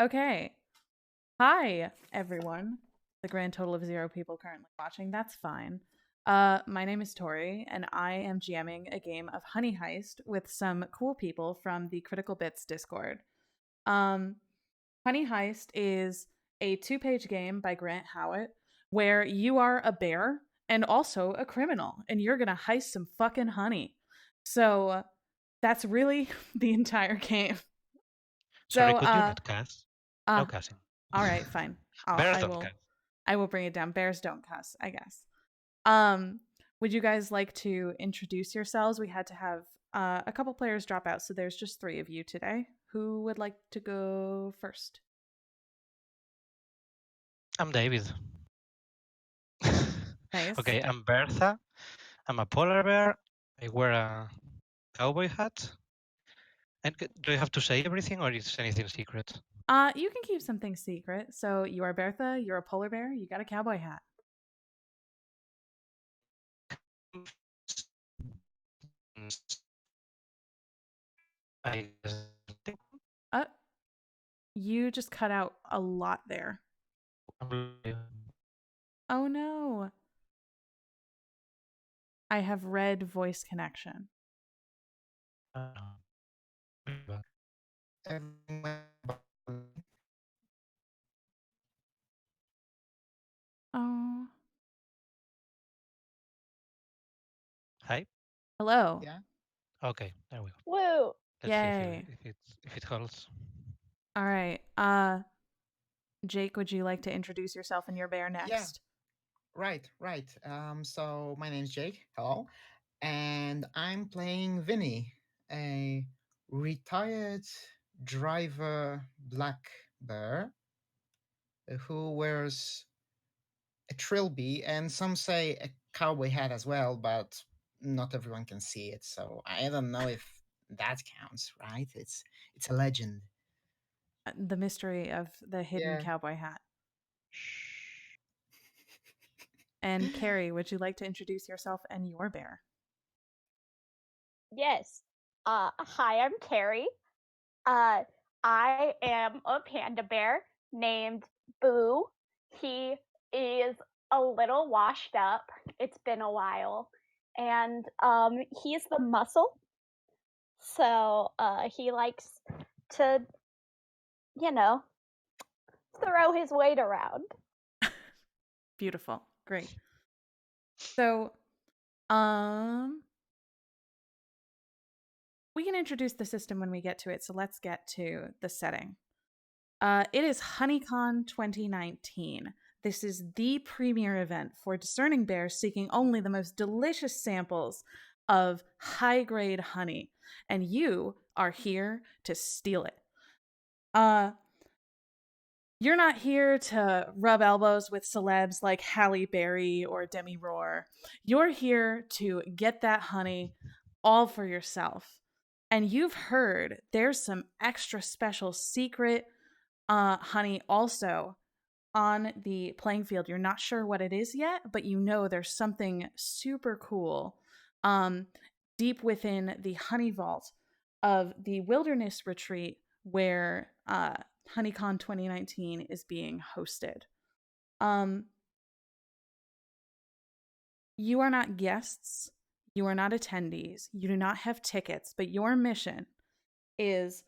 Okay. Hi, everyone. The grand total of 0 people currently watching. That's fine. My name is Tori, and I am GMing a game of Honey Heist with some cool people from the Critical Bits Discord. Um, Honey Heist is a 2-page game by Grant Howitt where you are a bear and also a criminal, and you're gonna heist some fucking honey. So that's really the entire game. Sorry, So, could you not cuss? uh, No cussing. all right, fine. I'll, Bears I don't will, cuss. I will bring it down. Bears don't cuss, I guess. Um, would you guys like to introduce yourselves? We had to have a couple players drop out, so there's just 3 of you today. Who would like to go first? I'm David. Nice. Okay, I'm Bertha. I'm a polar bear. I wear a cowboy hat. And do you have to say everything or is anything secret? You can keep something secret. So you are Bertha. You're a polar bear. You got a cowboy hat. I think Uh, you just cut out a lot there. Oh no. I have red voice connection. Oh. Hi. Hello. Yeah. Okay, there we go. Woo! Let's see Yay. if it holds. All right. Jake, would you like to introduce yourself and your bear Yeah. next? Right. So my name's Jake. Hello. And I'm playing Vinny, a retired driver black bear who wears a trilby and some say a cowboy hat as well, but not everyone can see it. So I don't know if that counts, right? It's a legend. The mystery of the hidden Yeah. cowboy hat. And Kari, would you like to introduce yourself and your bear? Yes. Hi, I'm Kari. I am a panda bear named Boo. He is a little washed up. It's been a while. And he's the muscle. So he likes to, you know, throw his weight around. Beautiful. Great. So, we can introduce the system when we get to it. So let's get to the setting. It is HoneyCon 2019. This is the premier event for discerning bears seeking only the most delicious samples of high-grade honey, and you are here to steal it. You're not here to rub elbows with celebs like Halle Berry or Demi Moore. You're here to get that honey all for yourself. And you've heard there's some extra special secret honey also on the playing field. You're not sure what it is yet, but you know there's something super cool deep within the honey vault of the wilderness retreat where HoneyCon 2019 is being hosted. You are not guests. You are not attendees. You do not have tickets, but your mission is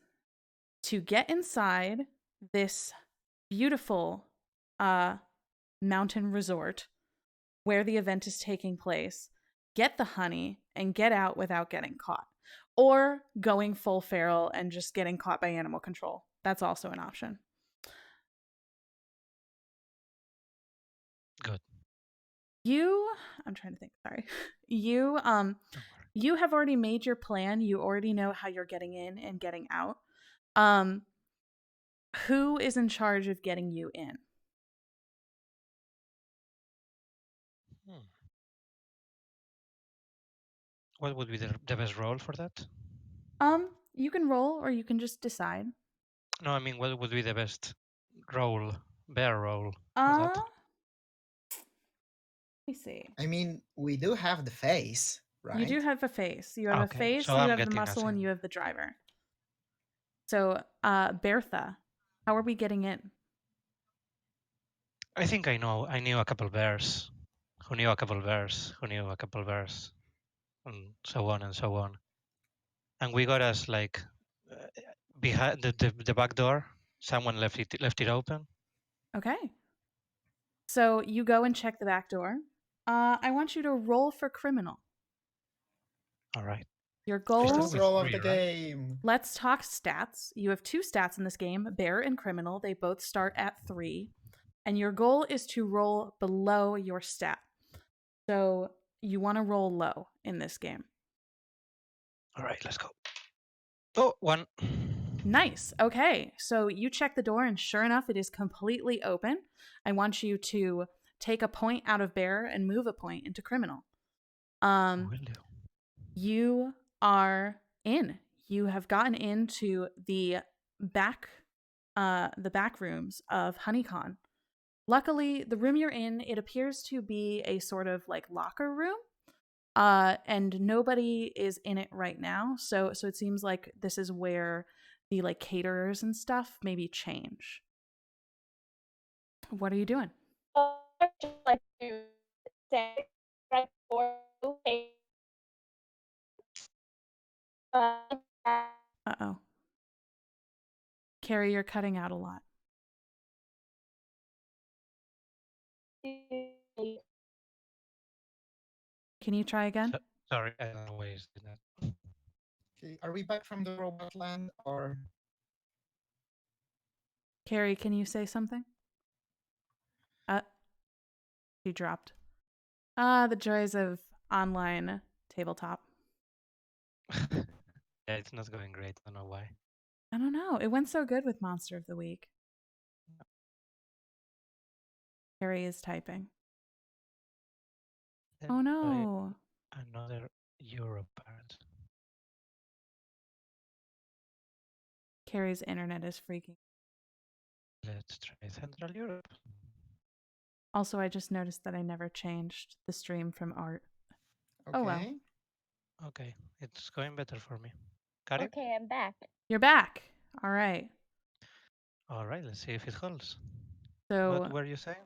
to get inside this beautiful mountain resort where the event is taking place, get the honey, and get out without getting caught. Or going full feral and just getting caught by animal control. That's also an option. Good. I'm trying to think, sorry. You have already made your plan. You already know how you're getting in and getting out. Who is in charge of getting you in? What would be the best role for that? You can roll or you can just decide. No, I mean, what would be the best role, bear role for Let that? me see. I mean, we do have the face, right? You do have a face. You have a Okay, face, so you I'm have the getting muscle, nothing. and you have the driver. So, Bertha, How are we getting in? I think I know. I knew a couple bears who knew a couple bears who knew a couple bears, and so on and so on. And we got us like behind the back door. Someone left it open. Okay. So you go and check the back door. I want you to roll for criminal. All right. Your I start First goal. with roll of 3, the right? game. Let's talk stats. You have 2 stats in this game, bear and criminal. They both start at 3. And your goal is to roll below your stat. So you want to roll low in this game. All right, let's go. Oh, 1. Nice. Okay. So you check the door, and sure enough, it is completely open. I want you to take a point out of bear and move a point into criminal. Will do. You are in. You have gotten into the back rooms of Honeycon. Luckily, the room you're in, it appears to be a sort of like locker room. And nobody is in it right now. So it seems like this is where the like caterers and stuff maybe change. What are you doing? I would just like to say right before uh, Uh-oh. Kari, you're cutting out a lot. Can you try again? Sorry, I don't know why you did that. Okay, are we back from the robot land or? Kari, can you say something? She dropped. The joys of online tabletop. Yeah, it's not going great. I don't know why. I don't know. It went so good with Monster of the Week. Kari is typing. Oh no. Another Euro part. Kari's internet is freaking. Let's try Central Europe. Also, I just noticed that I never changed the stream from art. Okay. Oh well. Okay, it's going better for me. Kari? Okay, I'm back. You're back. All right. All right, let's see if it holds. So What were you saying?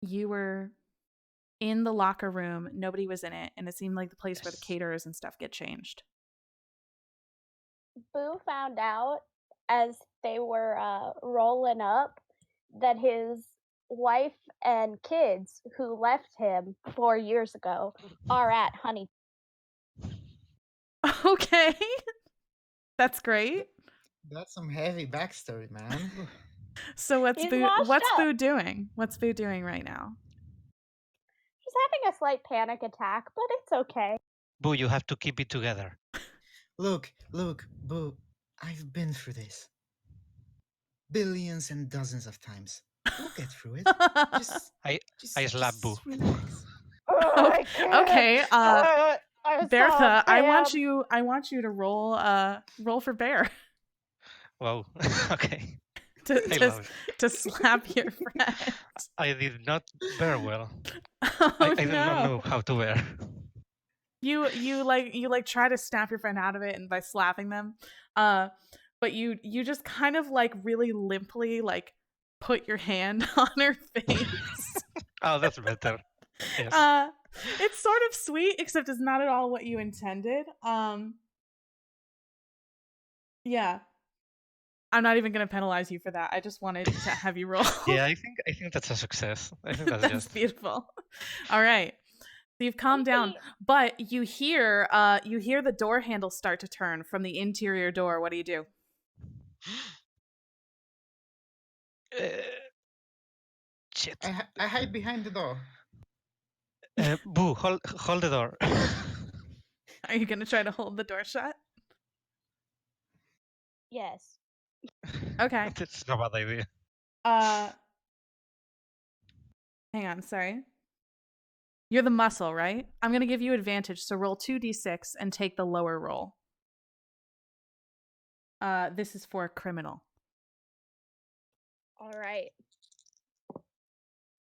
you were in the locker room. Nobody was in it, and it seemed like the place where the Yes. caterers and stuff get changed. Boo found out as they were rolling up that his wife and kids, who left him 4 years ago, are at Honey. Okay. That's great. That's some heavy backstory, man. So what's He's Boo washed what's up. Boo doing? What's Boo doing right now? She's having a slight panic attack, but it's okay. Boo, you have to keep it together. Look, Boo, I've been through this. Billions and dozens of times. We'll get through it. Just, I slap Boo. just relax. Oh, I can't. Okay, I saw Bertha, I want Pam. you to roll for bear Wow. Okay. to I love it. to slap your friend. I did not bear well. Oh I did no. not know how to bear. You like try to snap your friend out of it and by slapping them. But you just kind of like really limply like put your hand on her face. Oh, that's better. Yes. It's sort of sweet, except it's not at all what you intended. Yeah. I'm not even gonna penalize you for that. I just wanted to have you roll. Yeah, I think that's a success. I think that's That's just beautiful. All right. So you've calmed down, but you hear the door handle start to turn from the interior door. What do you do? Shit. I hide behind the door. Boo, hold the door. Are you gonna try to hold the door shut? Yes. Okay. That's a bad idea. Hang on, sorry. You're the muscle, right? I'm gonna give you advantage, so roll 2d6 and take the lower roll. This is for criminal. All right.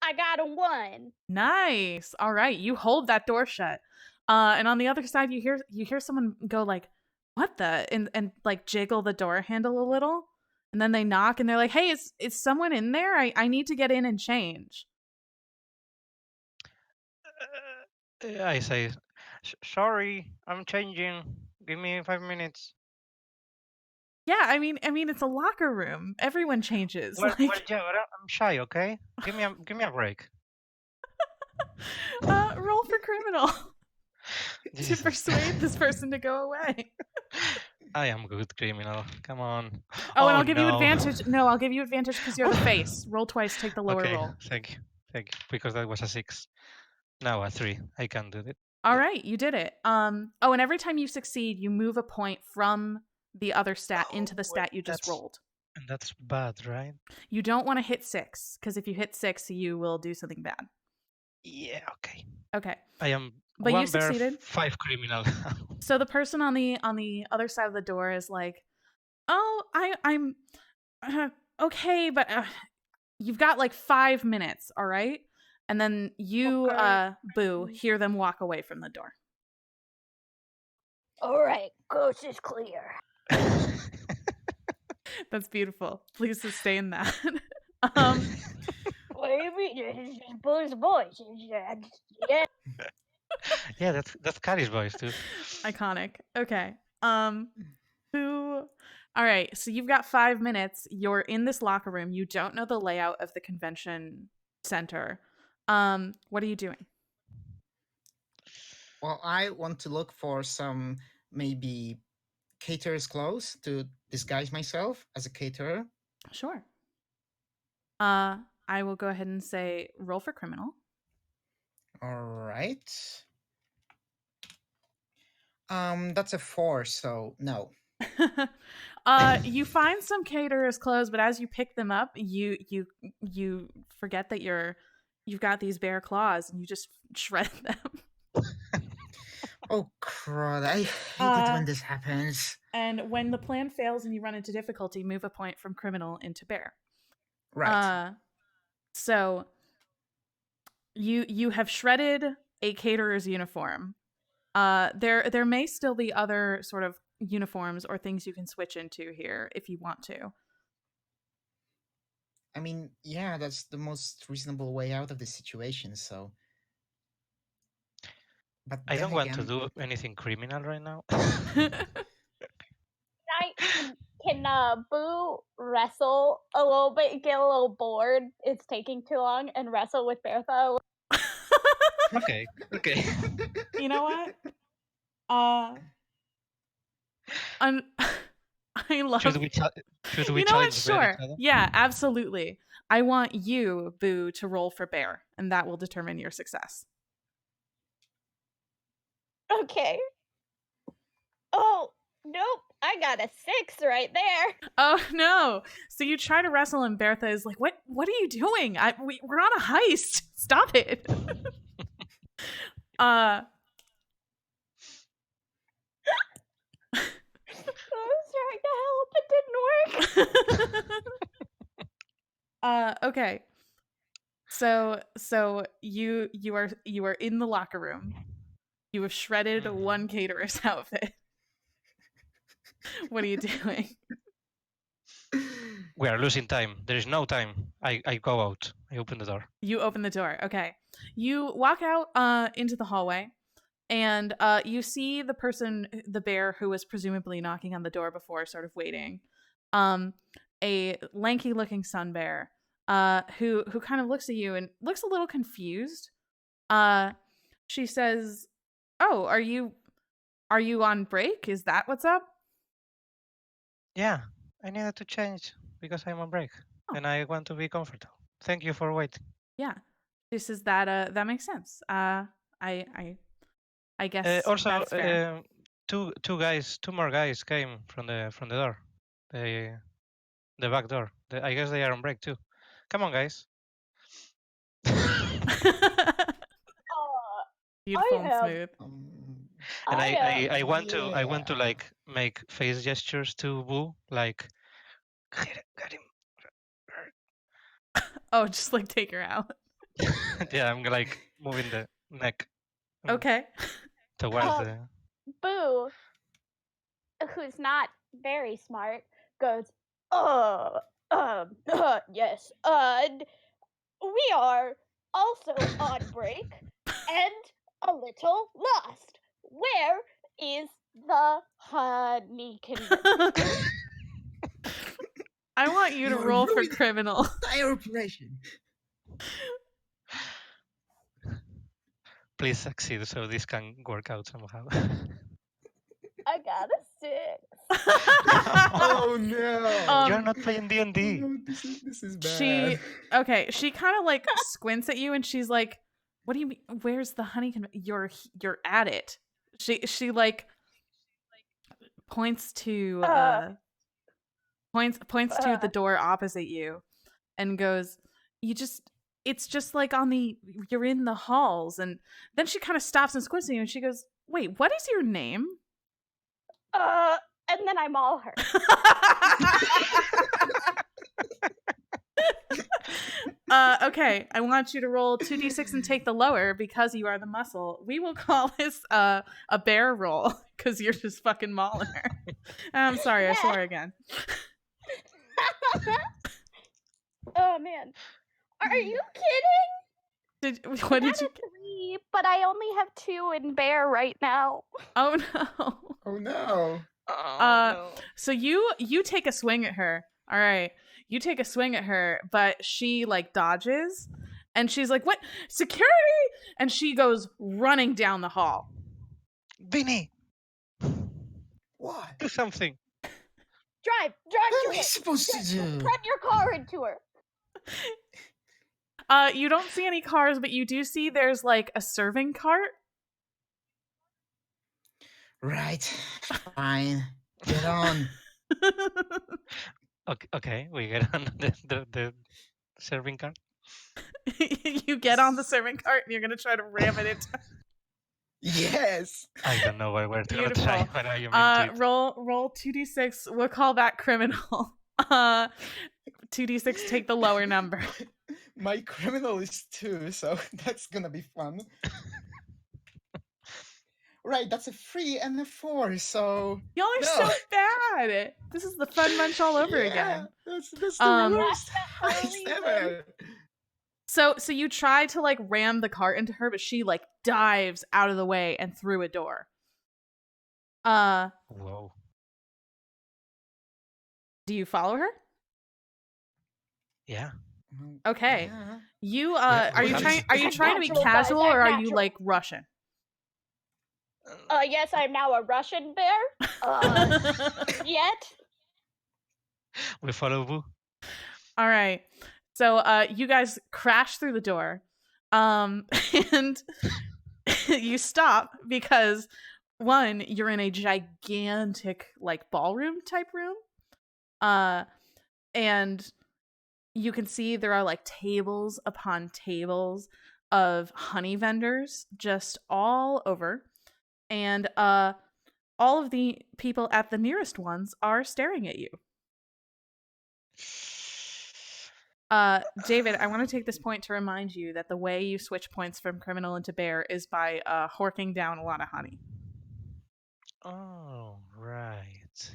I got a 1. Nice. All right, you hold that door shut. And on the other side, you hear someone go like, "What the?" and like jiggle the door handle a little, And then they knock and they're like, hey, is someone in there? I need to get in and change. I say, sorry, I'm changing. Give me 5 minutes. Yeah, I mean it's a locker room. Everyone changes. Well, Like, yeah, but I'm shy. Okay, give me a break. roll for criminal to Jesus. persuade this person to go away. I am good criminal. Come on. Oh, and I'll give you no. advantage. No, I'll give you advantage because you're the face. Roll twice, take the lower Okay, roll. thank you, because that was a 6. Now a 3. I can do it. All Yeah. right, you did it. Oh, and every time you succeed, you move a point from the other stat into the stat you just rolled. And that's bad, right? You don't want to hit 6 because if you hit 6, you will do something bad. Yeah. Okay. Okay. I am. But one you bear, succeeded. 5 criminal. So the person on the other side of the door is like, "Oh, I'm okay, but you've got like 5 minutes, all right?" And then you, Okay. Boo, hear them walk away from the door. All right, coast is clear. That's beautiful. Please sustain that. What do you mean? This is Boo's voice. Yeah. Yeah, that's Kari's voice too. Iconic. Okay. Who? All right. So you've got 5 minutes. You're in this locker room. You don't know the layout of the convention center. What are you doing? Well, I want to look for some maybe caterer's clothes to disguise myself as a caterer. Sure. I will go ahead and say roll for criminal. All right. That's a 4, so no. You find some caterer's clothes, but as you pick them up, you forget that you've got these bare claws and you just shred them. Oh crud! I hate it when this happens. And when the plan fails and you run into difficulty, move a point from criminal into bear. Right. So you have shredded a caterer's uniform. There may still be other sort of uniforms or things you can switch into here if you want to. I mean, yeah, that's the most reasonable way out of the situation. So, but I then don't want to again, do anything criminal right now. Can Boo wrestle a little bit, get a little bored? It's taking too long, and wrestle with Bertha. Okay. You know what? I love. Should we You know what? challenge bear each Sure. other? Yeah, absolutely. I want you, Boo, to roll for bear, and that will determine your success. Okay. Oh, nope. I got a 6 right there. Oh no! So you try to wrestle, and Bertha is like, "What? What are you doing? We're on a heist. Stop it!" I was trying to help. It didn't work. Okay. So you are in the locker room. You have shredded one caterer's outfit. What are you doing? We are losing time. There is no time. I go out. I open the door. You open the door. Okay. You walk out into the hallway, and you see the person, the bear who was presumably knocking on the door before, sort of waiting. A lanky looking sun bear who kind of looks at you and looks a little confused. She says, "Oh, are you on break? Is that what's up?" Yeah, I needed to change because I'm on break and I want to be comfortable. Thank you for waiting. Yeah. She says that makes sense. I guess Also, that's fair. two more guys came from the door, the back door. I guess they are on break too. Come on, guys. Beautiful and have- smooth. And I want yeah. to like make face gestures to Boo, like get him. Oh, just like take her out. Yeah, I'm like moving the neck Okay. towards the. Boo, who's not very smart, goes, Yes. We are also on break and a little lost. Where is the honey convention? I want you to You're roll for ruining criminal. entire operation. Please succeed so this can work out somehow. I got a 6. Oh no! You're not playing Oh, D&D. no, this is bad. She kind of like squints at you and she's like, "What do you mean? Where's the honey? You're at it." She like points to points to the door opposite you and goes, it's just like you're in the halls. And then she kind of stops and squints at you and she goes, "Wait, what is your name?" And then I maul her. Okay, I want you to roll 2d6 and take the lower because you are the muscle. We will call this a bear roll because you're just fucking mauling her. I'm sorry, I swore again. Oh man, are you kidding? What did I got you? a 3, but I only have 2 in bear right now. Oh no. Oh no! No. So you take a swing at her. All right. You take a swing at her, but she like dodges and she's like, "What? Security!" And she goes running down the hall. Vinny, What? do something. Drive What to are we her. supposed to do? Run your car into her. You don't see any cars, but you do see there's like a serving cart. Right. Fine. Get on. Okay, we get on the serving cart. You get on the serving cart and you're gonna try to ram it into. Yes. I don't know where we're gonna Beautiful. try, but I am into it. Roll 2d6. We'll call that criminal. 2d6. Take the lower number. My criminal is 2, so that's gonna be fun. Right, that's a 3 and a 4, so Y'all are no. so bad. This is the fun munch all over again. That's the Um, worst That's heist the ever. So you try to like ram the cart into her, but she like dives out of the way and through a door. Whoa. Do you follow her? Yeah. Okay. Yeah. You Well, are you how trying is- are you trying to be Natural, guys, casual or are you natural. like Russian? Yes, I'm now a Russian bear. Yet. We follow Boo. All right. So you guys crash through the door. And you stop because one, you're in a gigantic like ballroom type room. And you can see there are like tables upon tables of honey vendors just all over. And all of the people at the nearest ones are staring at you. David, I want to take this point to remind you that the way you switch points from criminal into bear is by horking down a lot of honey. Oh, right.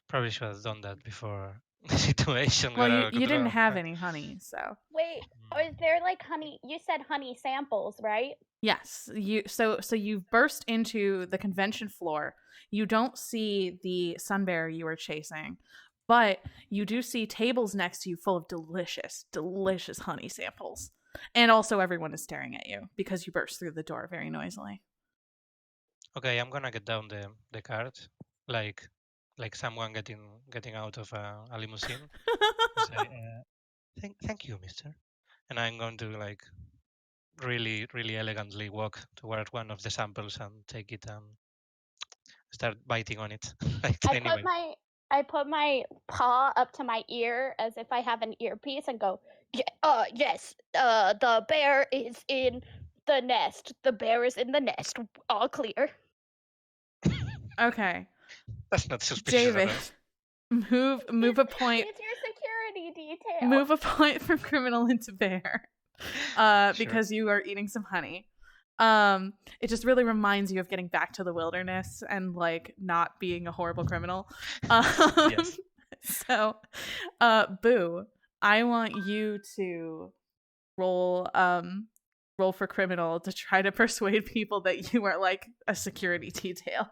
Probably should have done that before the situation Well, got out you of didn't control. have any honey, so Wait, is there like honey? You said honey samples, right? yes, so you've burst into the convention floor. You don't see the sun bear you were chasing, but you do see tables next to you full of delicious honey samples. And also everyone is staring at you because you burst through the door very noisily. Okay, I'm gonna get down the cart, like someone getting out of a limousine. And say, thank you, mister. And I'm going to like really elegantly walk toward one of the samples and take it and start biting on it. Like anyway. I put my paw up to my ear as if I have an earpiece and go, yes, the bear is in the nest. The bear is in the nest. All clear. Okay. That's not suspicious David, at all. move a point. It's your security detail. Move a point from criminal into bear. Sure. Because you are eating some honey. It just really reminds you of getting back to the wilderness and like not being a horrible criminal. Yes. So, Boo, I want you to roll roll for criminal to try to persuade people that you are like a security detail.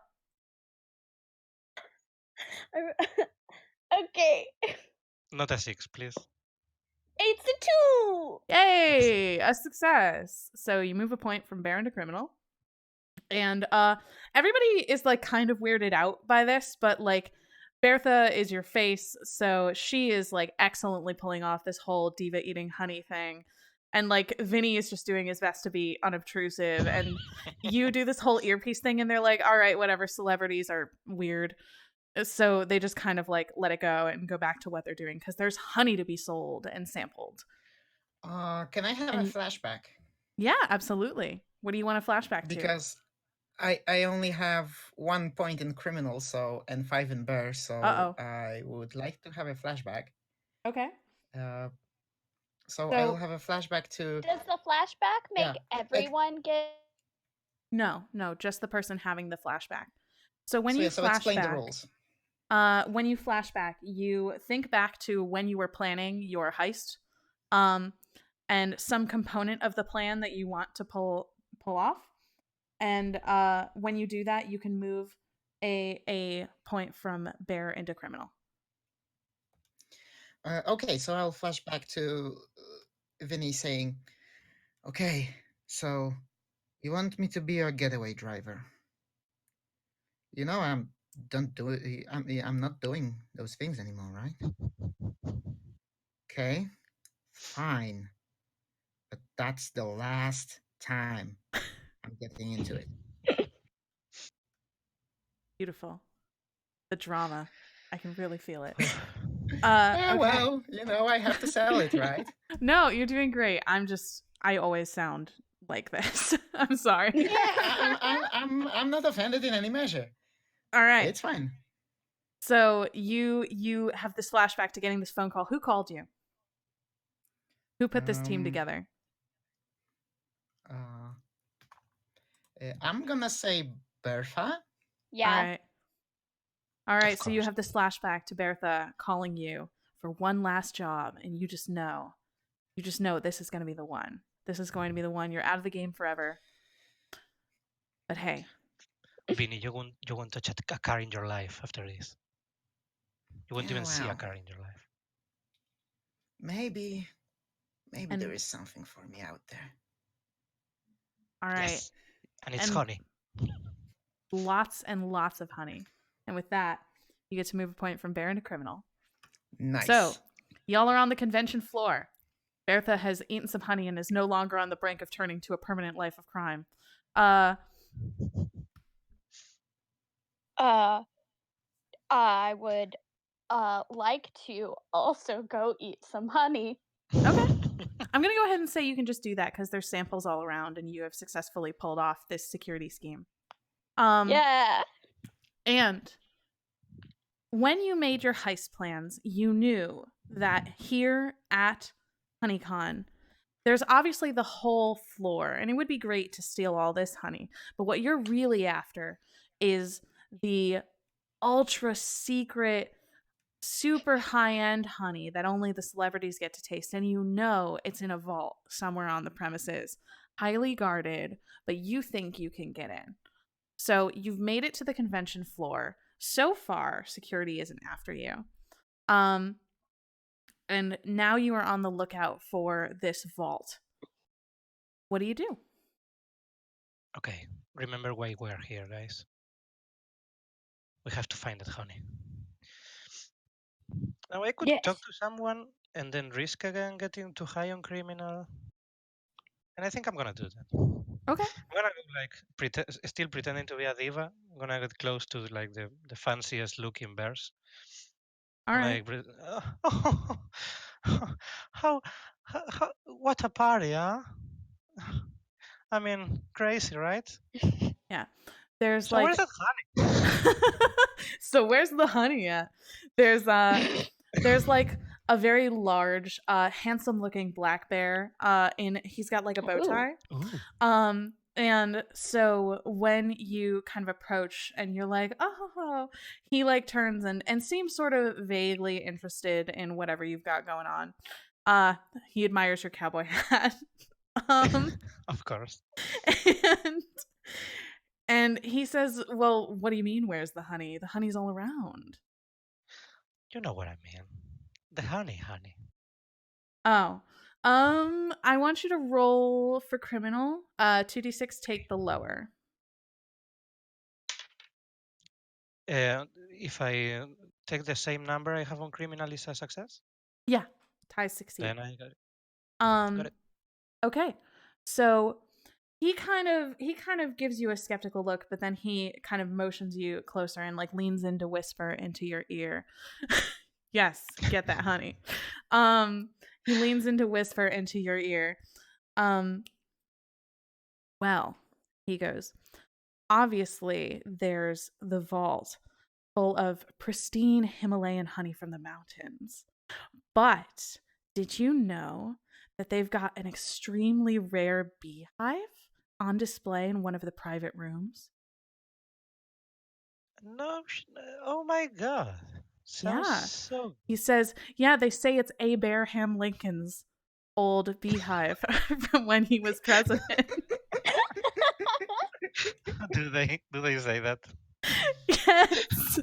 Okay. Not a 6, please. It's a 2. Yay, a success. So you move a point from Baron to criminal. And everybody is like kind of weirded out by this, but like Bertha is your face, so she is like excellently pulling off this whole diva eating honey thing. And like Vinny is just doing his best to be unobtrusive, and you do this whole earpiece thing, and they're like, all right, whatever, celebrities are weird. So they just kind of like let it go and go back to what they're doing because there's honey to be sold and sampled. Can I have And a flashback? yeah, absolutely. What do you want a flashback to? Because I only have 1 point in criminal, so and 5 in bear, so Uh-oh. I would like to have a flashback. Okay. So So- I'll have a flashback to. Does the flashback make Yeah, everyone get? No, just the person having the flashback. So when So you yeah, so explain the flashback, rules. when you flashback, you think back to when you were planning your heist, and some component of the plan that you want to pull off. And when you do that, you can move a point from bear into criminal. Okay, so I'll flash back to Vinny saying, "Okay, so you want me to be your getaway driver? You know I'm not doing those things anymore, right? Okay, fine, but that's the last time I'm getting into it." Beautiful. The drama. I can really feel it. Yeah, Okay. well, I have to sell it, right? No, you're doing great. I always sound like this. I'm sorry. Yeah, I'm not offended in any measure. All right. It's fine. So you have this flashback to getting this phone call. Who called you? Who put this team together? I'm gonna say Bertha. Yeah. All right. Of So you course. have this flashback to Bertha calling you for one last job, and you just know this is going to be the one. This is going to be the one. You're out of the game forever. But hey, Vinny, you won't touch a car in your life after this. You won't Yeah, even see a well. car in your life. Maybe And- there is something for me out there. all right. Yes. And it's And- honey. Lots and lots of honey. And with that, you get to move a point from Baron to criminal. Nice. So, y'all are on the convention floor. Bertha has eaten some honey and is no longer on the brink of turning to a permanent life of crime. I would like to also go eat some honey. Okay. I'm going to go ahead and say you can just do that because there's samples all around and you have successfully pulled off this security scheme. Yeah. And when you made your heist plans, you knew that here at HoneyCon, there's obviously the whole floor, and it would be great to steal all this honey. But what you're really after is the ultra secret, super high end honey that only the celebrities get to taste. And you know it's in a vault somewhere on the premises, highly guarded, but you think you can get in. So you've made it to the convention floor. So far, security isn't after you. And now you are on the lookout for this vault. What do you do? Okay. Remember why we're here, guys. We have to find that honey. Now I could Yes. talk to someone and then risk again getting too high on criminal. And I think I'm gonna do that. Okay. I'm gonna go, still pretending to be a diva. I'm gonna get close to like the fanciest looking bears. All right. How, what a party, huh? I mean, crazy, right? Yeah. There's So like where's that honey? So where's the honey at? There's like a very large, handsome looking black bear. He's got like a bow Ooh. tie. Ooh. And so when you kind of approach and you're like, oh, he like turns and seems sort of vaguely interested in whatever you've got going on. He admires your cowboy hat. Of course. and and he says, well, what do you mean, where's the honey? The honey's all around. You know what I mean. The honey. Oh. I want you to roll for criminal. 2d6, take the lower. If I take the same number I have on criminal is a success, Yeah, ties succeed. then I got it. Got it. Okay. So he kind of gives you a skeptical look, but then he kind of motions you closer and like leans in to whisper into your ear. Yes, get that honey. He leans in to whisper into your ear. Well, he goes, obviously there's the vault full of pristine Himalayan honey from the mountains. But did you know that they've got an extremely rare beehive on display in one of the private rooms? No, oh my god. Sounds Yeah. so He says, yeah, they say it's Abraham Lincoln's old beehive from when he was president. do they say that? Yes.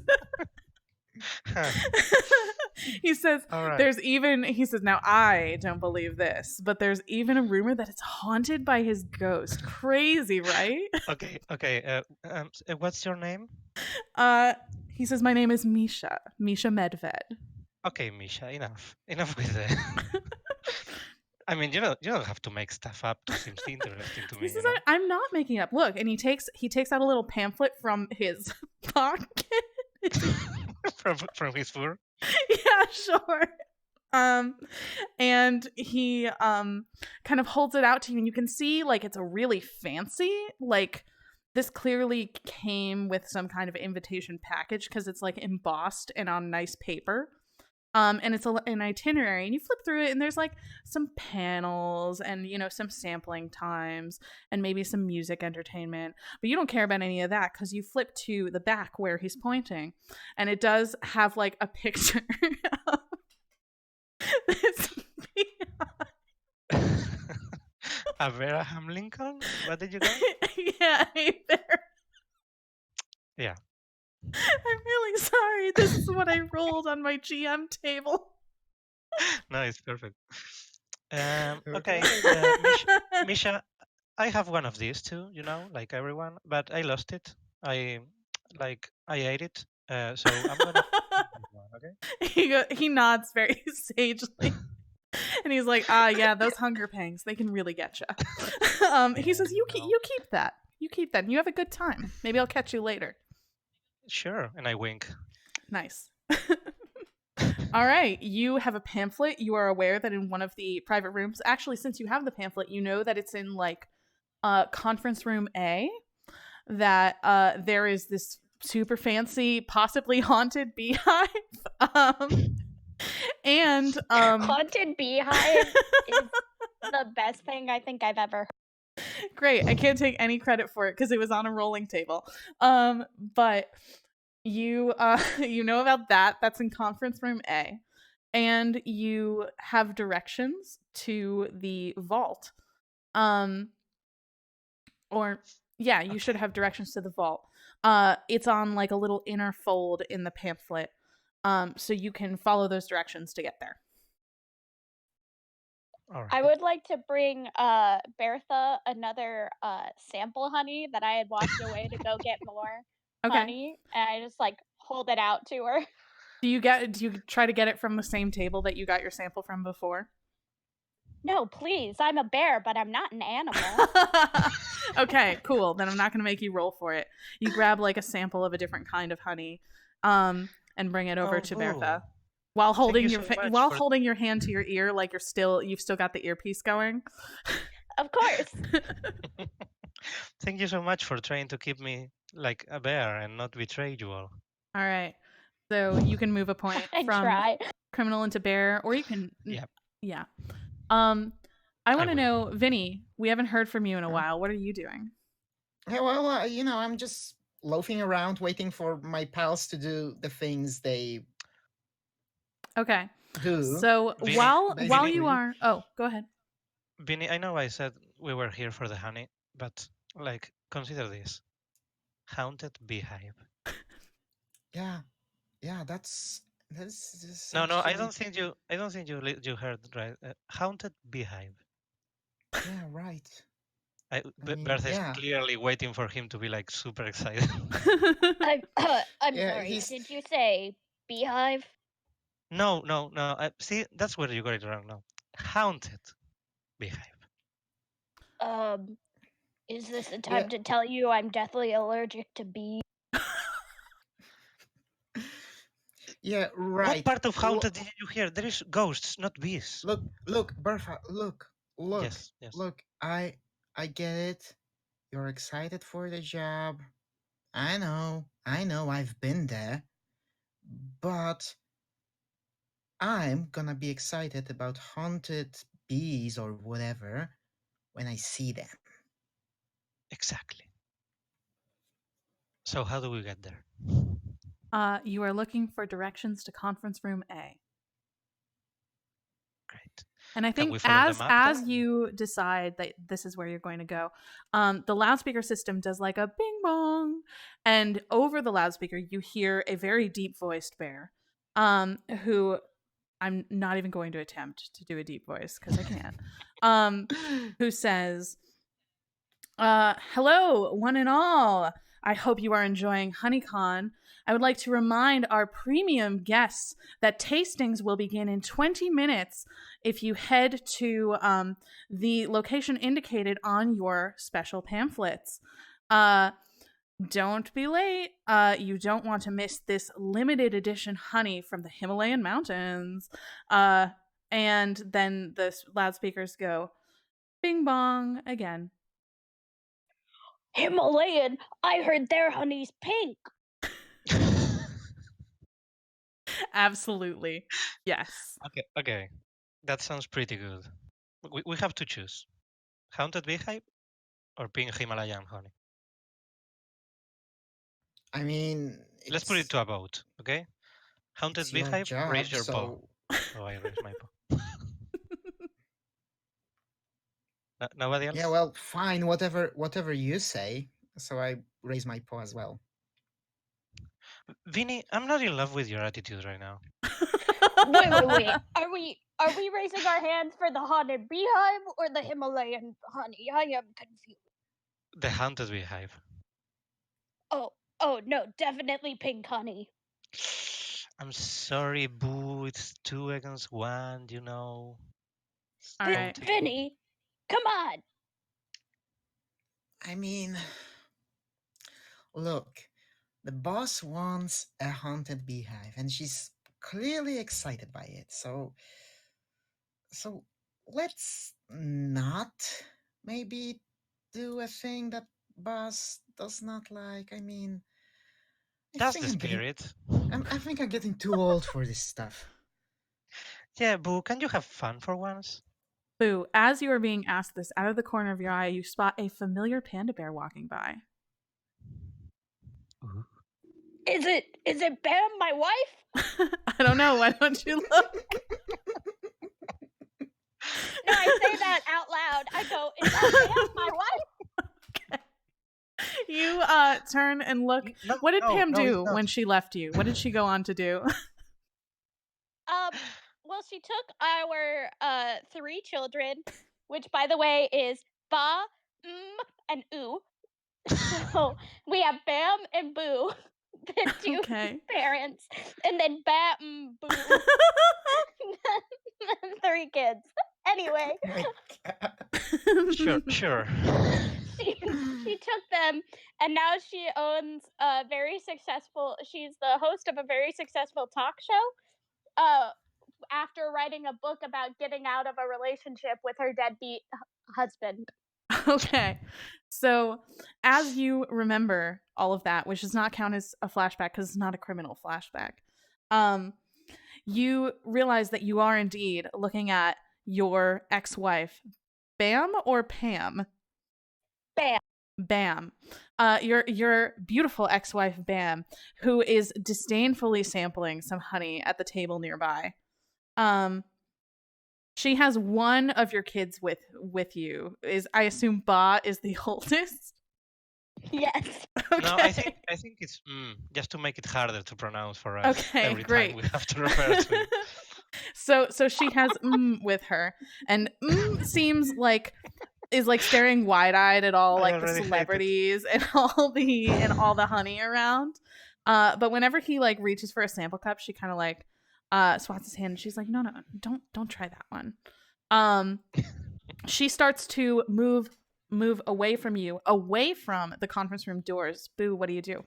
He says, All right. he says, now I don't believe this, but there's even a rumor that it's haunted by his ghost. Crazy, right? Okay. What's your name? He says, my name is Misha Medved. Okay, Misha, enough with the I mean, you don't have to make stuff up to seem interesting to me. He says, I'm not making up. Look, and he takes out a little pamphlet from his pocket. from his fur. Yeah, sure. And he kind of holds it out to you, and you can see like it's a really fancy, like this clearly came with some kind of invitation package because it's like embossed and on nice paper. And it's an itinerary, and you flip through it, and there's like some panels and, you know, some sampling times and maybe some music entertainment. But you don't care about any of that because you flip to the back where he's pointing, and it does have like a picture of this. Abraham Lincoln? What did you get? Yeah, hey there. Yeah. I'm really sorry. This is what I rolled on my GM table. No, it's perfect. Okay, Misha, I have one of these too, you know, like everyone, but I lost it. I ate it. So I'm gonna okay? He nods very sagely. And he's like, yeah, those hunger pangs, they can really get you. He says, you keep that. You keep that. And you have a good time. Maybe I'll catch you later. Sure. And I wink. Nice. All right. You have a pamphlet. You are aware that in one of the private rooms, actually, since you have the pamphlet, you know that it's in like conference room A, that there is this super fancy, possibly haunted beehive. And haunted beehive is the best thing I think I've ever heard. Great. I can't take any credit for it because it was on a rolling table. But you you know about that. That's in conference room A. And you have directions to the vault. You should have directions to the vault. It's on like a little inner fold in the pamphlet. So you can follow those directions to get there. All right. I would like to bring Bertha another sample honey that I had walked away to go get more honey, and I just like hold it out to her. Do you try to get it from the same table that you got your sample from before? No, please. I'm a bear, but I'm not an animal. Okay, cool. Then I'm not going to make you roll for it. You grab like a sample of a different kind of honey, and bring it over to Bertha while holding holding your hand to your ear, like you've still got the earpiece going. Of course. Thank you so much for trying to keep me like a bear and not betray you all. All right. So you can move a point from criminal into bear, or you can. Yeah. I want to know, Vinny, we haven't heard from you in a while. What are you doing? Yeah, well, I'm just loafing around waiting for my pals to do the things they Okay. do. So Vinny, while Vinny, you Basically. are, oh, go ahead. Vinny, I know I said we were here for the honey, but like, consider this: haunted beehive. Yeah, yeah, that's No, no, actually, I don't think you heard right. Haunted beehive. yeah, right. I mean, Bertha is yeah, clearly waiting for him to be like super excited. I'm yeah, sorry. he's Did you say beehive? No, no, no. See, that's where you got it wrong. No, haunted beehive. Um, is this the yeah, time to tell you I'm deathly allergic to bees? yeah, What right. part of haunted did you hear? There is ghosts, not bees. Look, Bertha, Yes, yes. look. I get it. You're excited for the job. I know, I've been there. But I'm gonna be excited about haunted bees or whatever when I see them. Exactly. So how do we get there? You are looking for directions to conference room A. Great. And I Can think we follow the as map as there? you decide that this is where you're going to go, the loudspeaker system does like a bing bong, and over the loudspeaker you hear a very deep voiced bear, who I'm not even going to attempt to do a deep voice because I can't. Who says, hello, one and all. I hope you are enjoying HoneyCon. I would like to remind our premium guests that tastings will begin in 20 minutes if you head to the location indicated on your special pamphlets. Don't be late. You don't want to miss this limited edition honey from the Himalayan mountains. And then the loudspeakers go bing bong again. Himalayan? I heard their honey's pink. Absolutely. Yes. Okay, okay. That sounds pretty good. We have to choose: haunted beehive or pink Himalayan honey. I mean, Let's put it to a vote, okay? Haunted it's your beehive, raise job, your paw. so So I raise my paw. Nobody yeah, else? well, fine, whatever you say. So I raise my paw as well. Vinny, I'm not in love with your attitude right now. Wait. Are we raising our hands for the haunted beehive or the Himalayan honey? I am confused. The haunted beehive. Oh no, definitely pink honey. I'm sorry, Boo. It's 2 against 1, you know. It's All right. voting. Vinny, come on. I mean, look, the boss wants a haunted beehive, and she's clearly excited by it. So let's not maybe do a thing that boss does not like. I mean, I That's think the I'm getting spirit. I think I'm getting too old for this stuff. Yeah, Boo, can you have fun for once? Boo, as you are being asked this, out of the corner of your eye, you spot a familiar panda bear walking by. Ooh. Is it Bam, my wife? I don't know. Why don't you look? No, I say that out loud. I go, is that Bam, my wife? You turn and look. No, What did no, Pam no, it's do not. when she left you? What did she go on to do? Well, she took our 3 children, which by the way is Ba, and Oo. So we have Bam and Boo, the two Okay. parents, and then Ba, Boo, 3 kids. Anyway, Oh my god. Sure, sure. she took them, and now she owns a very successful. She's the host of a very successful talk show. After writing a book about getting out of a relationship with her deadbeat husband. Okay. So, as you remember all of that, which does not count as a flashback because it's not a criminal flashback, you realize that you are indeed looking at your ex-wife, Bam or Pam? Bam. Bam. Your beautiful ex-wife Bam, who is disdainfully sampling some honey at the table nearby. She has one of your kids with you. I assume Ba is the oldest. Yes. Okay. No, I think it's just to make it harder to pronounce for us. Okay, every great. time we have to refer to it. So she has with her, and seems like is like staring wide-eyed at all I like the already hate it. celebrities and all the honey around. But whenever he like reaches for a sample cup, she kind of like swats his hand and she's like, no, don't try that one. She starts to move away from you, away from the conference room doors. Boo, what do you do?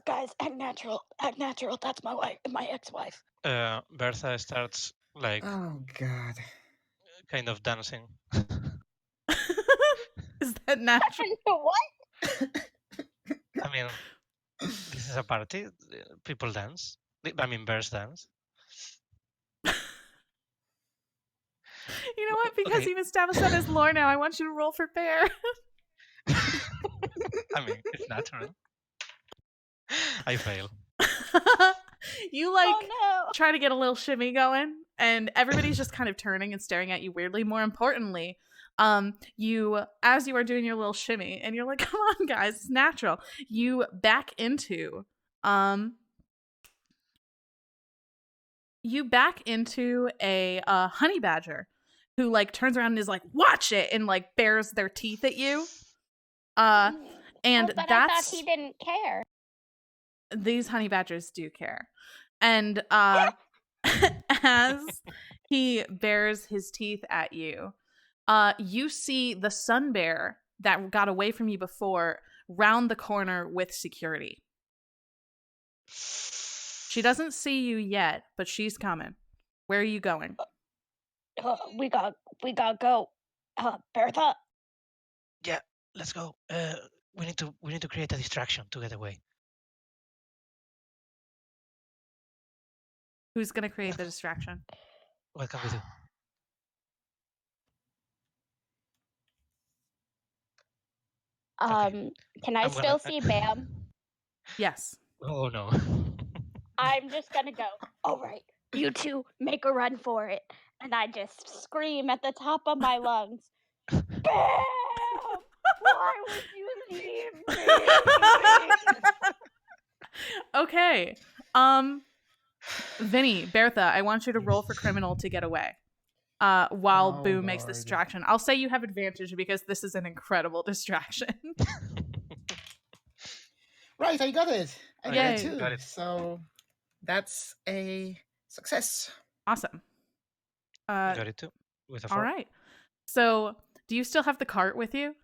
Guys, act natural. Act natural. That's my wife, my ex-wife. Bertha starts like Oh God. kind of dancing. Is that natural? What? I mean, this is a party. People dance. I mean, bears dance. You know what? Because Okay. you've established that as lore now, I want you to roll for bear. I mean, it's natural. I fail. You like Oh no. try to get a little shimmy going, and everybody's just kind of turning and staring at you weirdly. More importantly, you as you are doing your little shimmy, and you're like, "Come on, guys, it's natural." You back into a honey badger who like turns around and is like, "Watch it," and like bares their teeth at you. And but I that's thought he didn't care. these honey badgers do care. And as he bares his teeth at you, you see the sun bear that got away from you before round the corner with security. She doesn't see you yet, but she's coming. Where are you going? We got go. Bertha. Yeah, let's go. We need to create a distraction to get away. Who's going to create the distraction? What can we do? Okay. Can I I'm still gonna- see Bam? Yes. Oh no. I'm just gonna go. All right, you two make a run for it, and I just scream at the top of my lungs, "Bam! Why would you leave me?" Okay. Vinny, Bertha, I want you to roll for criminal to get away. While Oh, Boo makes the Lord. distraction. I'll say you have advantage because this is an incredible distraction. Right, I got it. I got Yay. it too. Got it. So that's a success. Awesome. Got it too. With a 4. All right. So, do you still have the cart with you?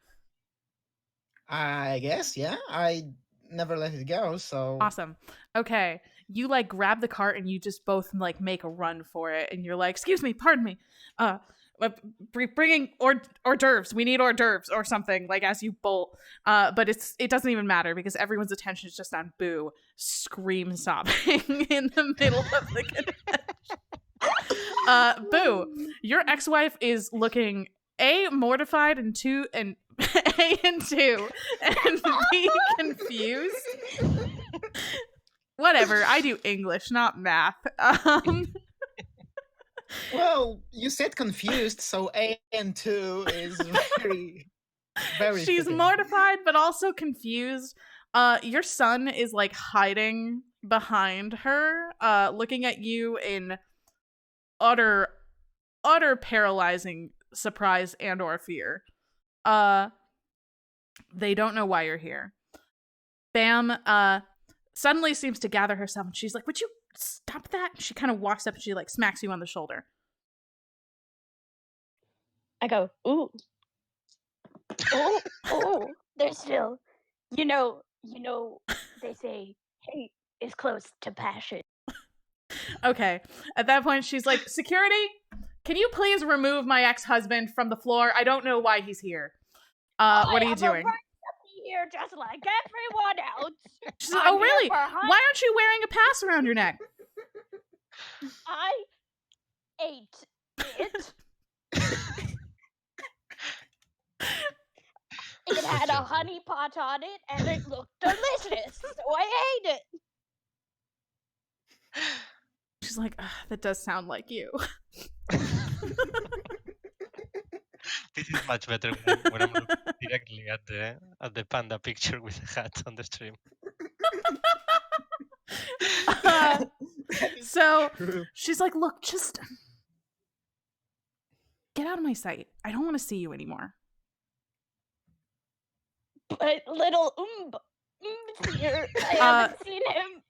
I guess, yeah. I never let it go, so Awesome. Okay. You like grab the cart and you just both like make a run for it, and you're like, "Excuse me, pardon me. Bringing hors d'oeuvres. We need hors d'oeuvres or something." Like as you bolt, but it doesn't even matter because everyone's attention is just on Boo scream sobbing in the middle of the convention. Boo, your ex-wife is looking A, mortified, and two and B, confused. Whatever, I do English, not math. Well, you said confused, so A and 2 is very, very She's fitting. mortified, but also confused. Your son is like hiding behind her, looking at you in utter paralyzing surprise and or fear. They don't know why you're here. Bam suddenly seems to gather herself and she's like, "Would you stop that?" She kind of walks up and she like smacks you on the shoulder. I go, ooh. Oh, they're still, you know, they say hate is close to passion. Okay. At that point she's like, "Security, can you please remove my ex-husband from the floor? I don't know why he's here." What are you doing? Here just like everyone else. She's like, "Oh, really? Why aren't you wearing a pass around your neck?" I ate it. It had a honey pot on it, and it looked delicious, so I ate it. She's like, that does sound like you. This is much better when I'm looking directly at the panda picture with the hat on the stream. Uh, That is so true. she's like, look, just get out of my sight. I don't want to see you anymore. But little here, I haven't seen him.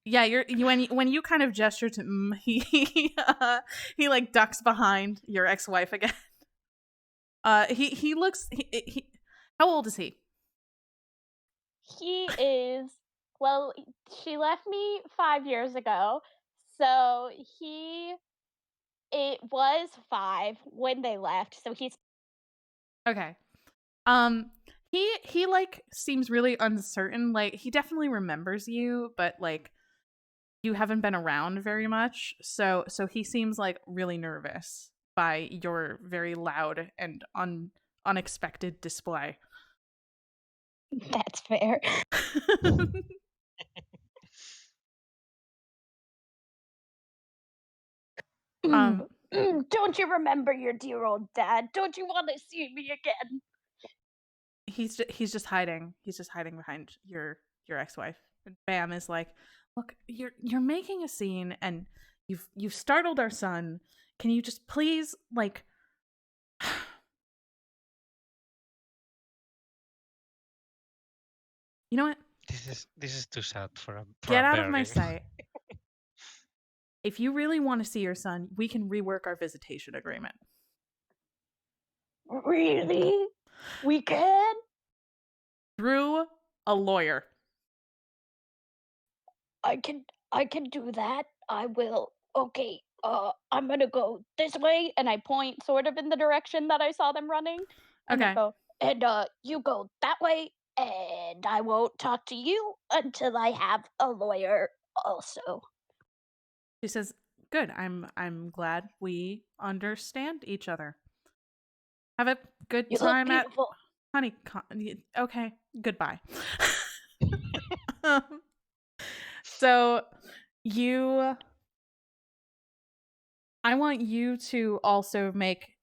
Yeah, when you kind of gesture to he like ducks behind your ex-wife again. He looks he how old is he? He is, well, she left me 5 years ago, so it was 5 when they left, so he's Okay. He like seems really uncertain. Like he definitely remembers you, but like you haven't been around very much. So he seems like really nervous by your very loud and unexpected display. That's fair. Don't you remember your dear old dad? Don't you want to see me again? He's just hiding. He's just hiding behind your ex-wife. And Bam is like, "Look, you're making a scene and you've startled our son. Can you just please like You know what? This is too sad for a Get out of bear my game. sight. If you really want to see your son, we can rework our visitation agreement." Really? We can? Through a lawyer. I can do that. I will. Okay. I'm gonna go this way, and I point sort of in the direction that I saw them running. And I Okay. go, and you go that way, and I won't talk to you until I have a lawyer also. She says, "Good. I'm glad we understand each other. Have a good You look time at beautiful. Honey. Okay. Goodbye." So I want you to also make.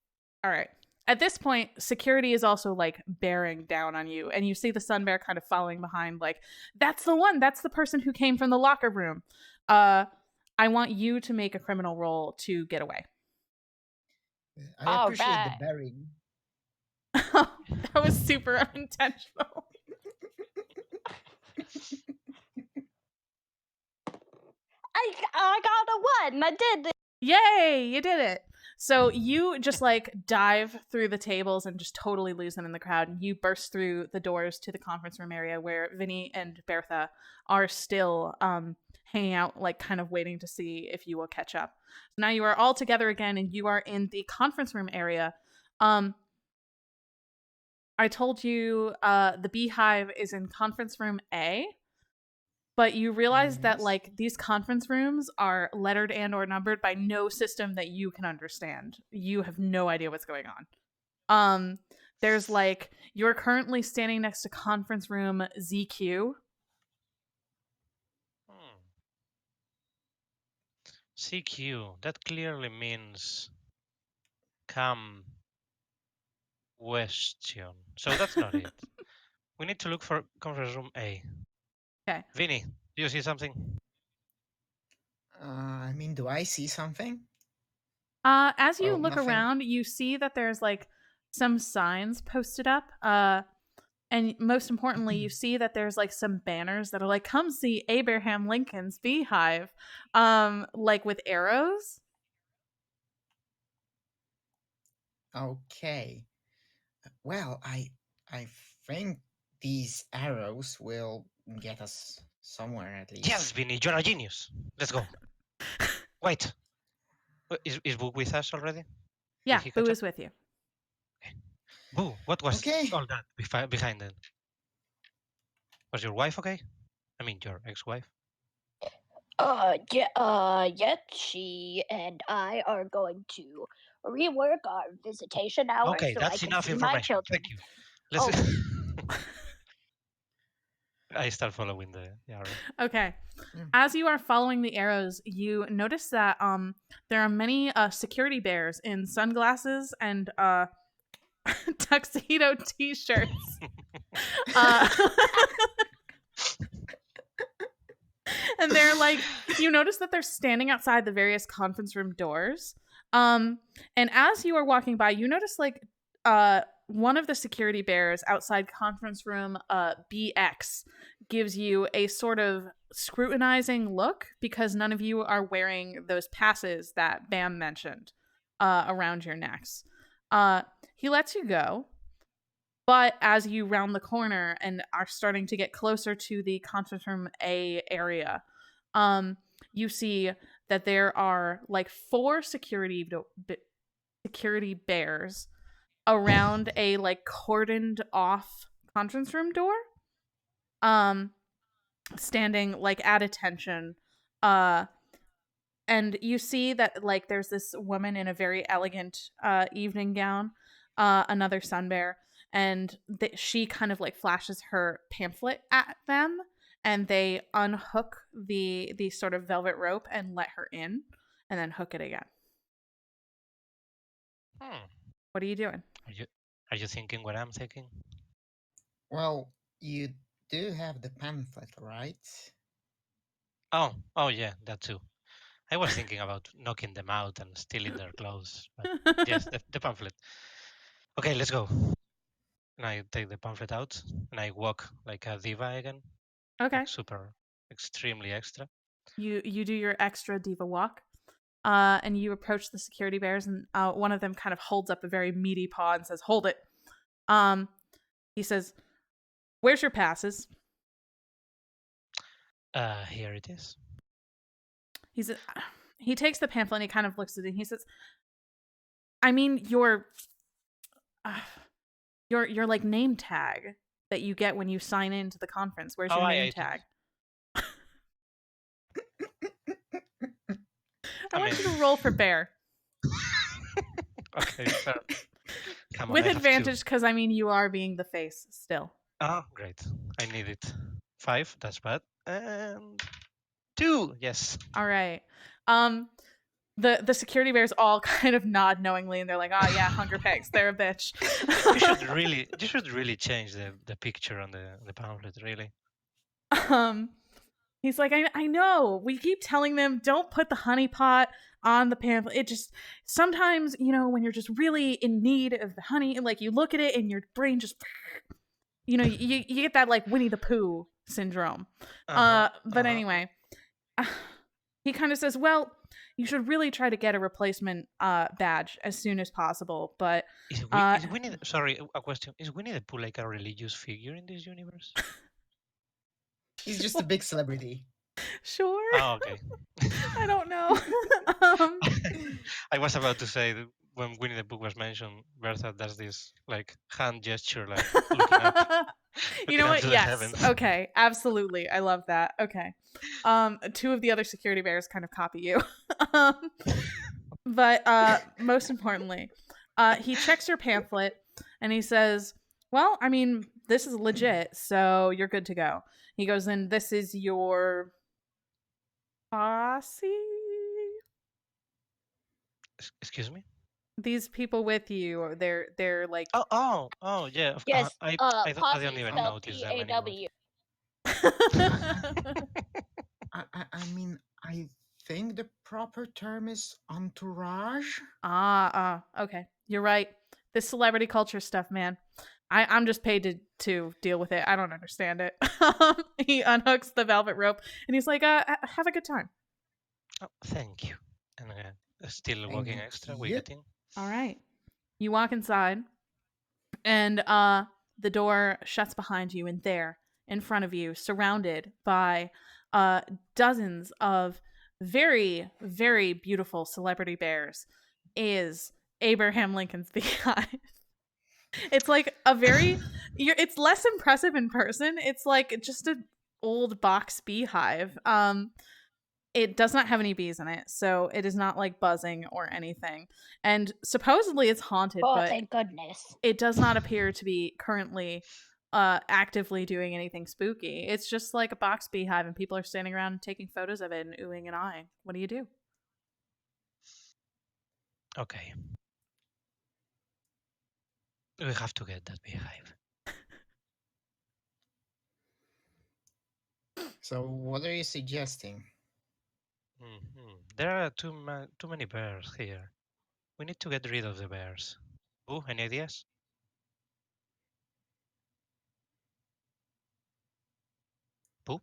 All right. At this point, security is also like bearing down on you, and you see the sun bear kind of following behind. Like, that's the one. That's the person who came from the locker room. I want you to make a criminal roll to get away. I All appreciate the right. bearing. That was super unintentional. I got a 1. I did it. Yay, you did it. So you just like dive through the tables and just totally lose them in the crowd. You burst through the doors to the conference room area where Vinny and Bertha are still hanging out, like kind of waiting to see if you will catch up. So now you are all together again and you are in the conference room area. I told you the beehive is in conference room A. But you realize that Yes. like these conference rooms are lettered and or numbered by no system that you can understand. You have no idea what's going on. There's like you're currently standing next to conference room ZQ. CQ. That clearly means come question. So that's not it. We need to look for conference room A. Okay. Vinny, do you see something? I mean, do I see something? As you Oh, look nothing. around, you see that there's like some signs posted up. And most importantly, you see that there's like some banners that are like, "Come see Abraham Lincoln's beehive," like with arrows. Okay. Well, I think these arrows will get us somewhere at least. Yes, Vinny, you're a genius. Let's go. Wait. Is Boo with us already? Yeah, he Boo catch is with you. Boo, what was Okay. all that behind it? Was your wife okay? I mean, your ex-wife? Yes, she and I are going to rework our visitation hours Okay, so I that's can enough see my information. children. Thank you. Let's. Oh, I start following the arrow. Okay. Yeah. As you are following the arrows, you notice that there are many security bears in sunglasses and tuxedo t-shirts. Uh, and they're like, you notice that they're standing outside the various conference room doors. And as you are walking by, you notice like one of the security bears outside conference room BX gives you a sort of scrutinizing look because none of you are wearing those passes that Bam mentioned around your necks. He lets you go, but as you round the corner and are starting to get closer to the conference room A area, you see that there are like 4 security bears around a like cordoned off conference room door, um, standing like at attention. And you see that like there's this woman in a very elegant evening gown, another sun bear, and she kind of like flashes her pamphlet at them, and they unhook the sort of velvet rope and let her in, and then hook it again. Hmm. What are you doing? Are you thinking what I'm thinking? Well, you do have the pamphlet, right? Oh yeah, that too. I was thinking about knocking them out and stealing their clothes, but yes, the pamphlet. Okay, let's go. And I take the pamphlet out and I walk like a diva again, Okay. like super, extremely extra. You do your extra diva walk, and you approach the security bears, and one of them kind of holds up a very meaty paw and says, "Hold it." He says, "Where's your passes?" Here it is. He takes the pamphlet and he kind of looks at it and he says, "I mean your like name tag that you get when you sign into the conference. Where's Oh, your I name ate it. tag?" I I want mean, you to roll for bear okay, fair. Come on, with I have 2. advantage because I mean you are being the face still. Oh, great. I need it. 5, that's bad. And 2, yes. All right. The security bears all kind of nod knowingly and they're like, "Oh yeah, hunger pegs. They're a bitch." You should really change the picture on the pamphlet, really. um He's like, I know. We keep telling them don't put the honey pot on the pamphlet. It just sometimes, when you're just really in need of the honey, like you look at it and your brain just, you get that like Winnie the Pooh syndrome. But anyway, he kind of says, well, you should really try to get a replacement badge as soon as possible. But Is Winnie sorry, a question. Is Winnie the Pooh like a religious figure in this universe? He's just a big celebrity. sure. Oh, okay. I don't know. I was about to say that when Winnie the Pooh was mentioned, Bertha does this like hand gesture, like looking up, You know what? to the Yes. heavens. Okay. Absolutely. I love that. Okay. 2 of the other security bears kind of copy you. But most importantly, he checks your pamphlet and he says, well, I mean, this is legit, so you're good to go. He goes, and this is your posse? Excuse me? These people with you, they're like Oh, yeah. yes. I Posse didn't even spelled notice them anymore. PAW. I mean, I think the proper term is entourage. Okay. You're right. This celebrity culture stuff, man. I'm just paid to deal with it. I don't understand it. He unhooks the velvet rope and he's like, have a good time. Oh, thank you. And still walking Thank extra, we you. get in. All right. You walk inside and the door shuts behind you, and there in front of you, surrounded by dozens of very, very beautiful celebrity bears, is Abraham Lincoln's beehive. It's like it's less impressive in person. It's like just an old box beehive. It does not have any bees in it, so it is not like buzzing or anything. And supposedly it's haunted, Oh, but thank goodness. it does not appear to be currently actively doing anything spooky. It's just like a box beehive, and people are standing around taking photos of it and oohing and eyeing. What do you do? Okay. We have to get that beehive. So, what are you suggesting? There are too many bears here. We need to get rid of the bears. Ooh, any ideas? Boo?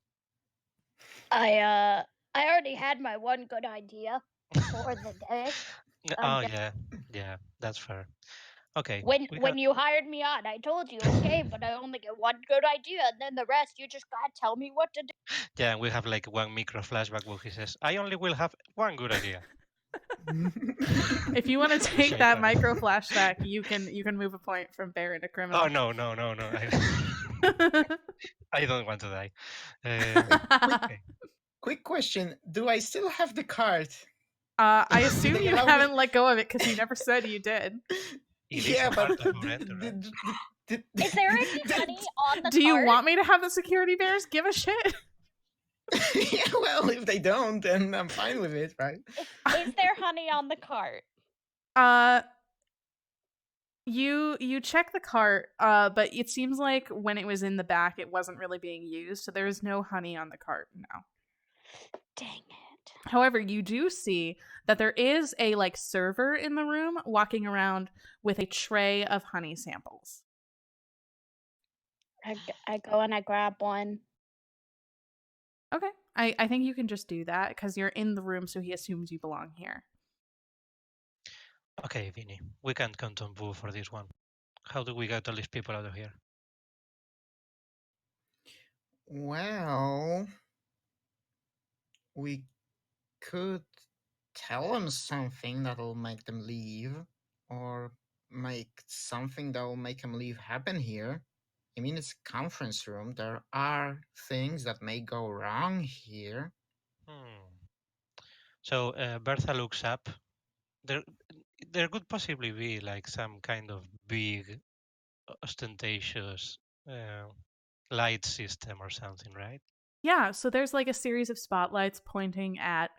I already had my one good idea for the day. Oh yeah, that's fair. Okay. When you hired me on, I told you, okay, but I only get one good idea, and then the rest you just gotta tell me what to do. Yeah, we have like one micro flashback where he says, "I only will have one good idea." If you want to It's take so that funny. micro flashback, you can move a point from bear into criminal. Oh no. I don't want to die. Okay. Quick question: do I still have the card? I Do assume they you allow haven't me- let go of it because you never said you did. It is Yeah, a but part of our entourage. Is there any honey on the Do you cart? want me to have the security bears give a shit? Yeah, well, if they don't, then I'm fine with it, right? Is there honey on the cart? You check the cart, but it seems like when it was in the back, it wasn't really being used, so there is no honey on the cart now. Dang it. However, you do see that there is a like server in the room walking around with a tray of honey samples. I go and I grab one. Okay, I think you can just do that because you're in the room, so he assumes you belong here. Okay, Vinny, we can't count on Boo for this one. How do we get all these people out of here? Well, we could tell them something that'll make them leave, or make something that'll make them leave happen here. I mean, it's a conference room. There are things that may go wrong here. So Bertha looks up. There could possibly be like some kind of big, ostentatious light system or something, right? Yeah, so there's like a series of spotlights pointing at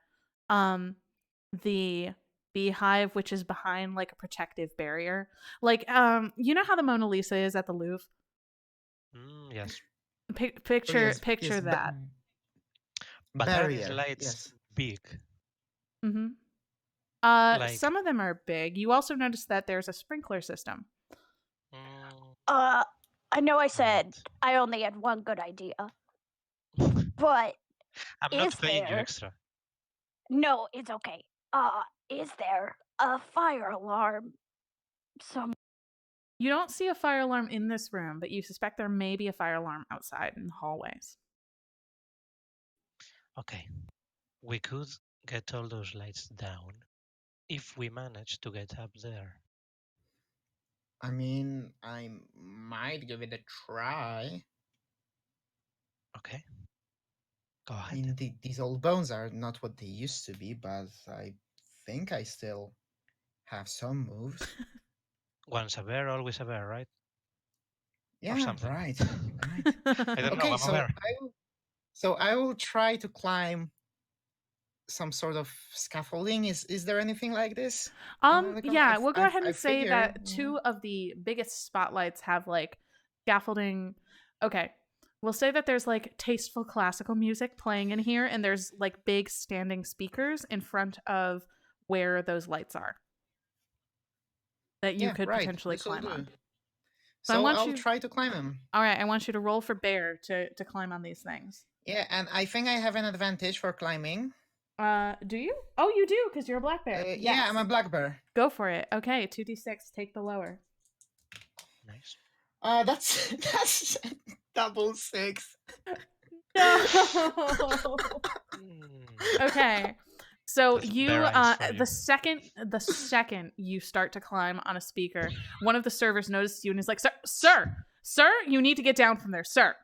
the beehive, which is behind like a protective barrier. Like you know how the Mona Lisa is at the Louvre? Yes. Picture yes, picture that. But are these barrier. lights Yes. big? Mm-hmm. Like Some of them are big. You also notice that there's a sprinkler system. I know I said right. I only had one good idea, but I'm not is paying you there? extra. No, it's okay. Is there a fire alarm somewhere? You don't see a fire alarm in this room, but you suspect there may be a fire alarm outside in the hallways. Okay. We could get all those lights down if we manage to get up there. I mean, I might give it a try. Okay. Go I ahead. mean, these old bones are not what they used to be, but I think I still have some moves. Once a bear, always a bear, right? Or Yeah, something. right. Right. I don't know. Okay, I'm a so bear. I will try to climb some sort of scaffolding. Is there anything like this? Yeah, we'll go ahead I and say figure. that two of the biggest spotlights have like scaffolding. Okay. We'll say that there's like tasteful classical music playing in here, and there's like big standing speakers in front of where those lights are that you Yeah, could right. potentially This will climb do. on. So I So want I'll you. try to climb them. All right, I want you to roll for bear to climb on these things. Yeah, and I think I have an advantage for climbing. Do you? Oh, you do because you're a black bear. Yes. Yeah, I'm a black bear. Go for it. Okay, 2d6. Take the lower. Nice. That's double 6. No. Okay. So That's you, bear eyes for you. the second you start to climb on a speaker, one of the servers notices you and is like, "Sir, you need to get down from there, sir.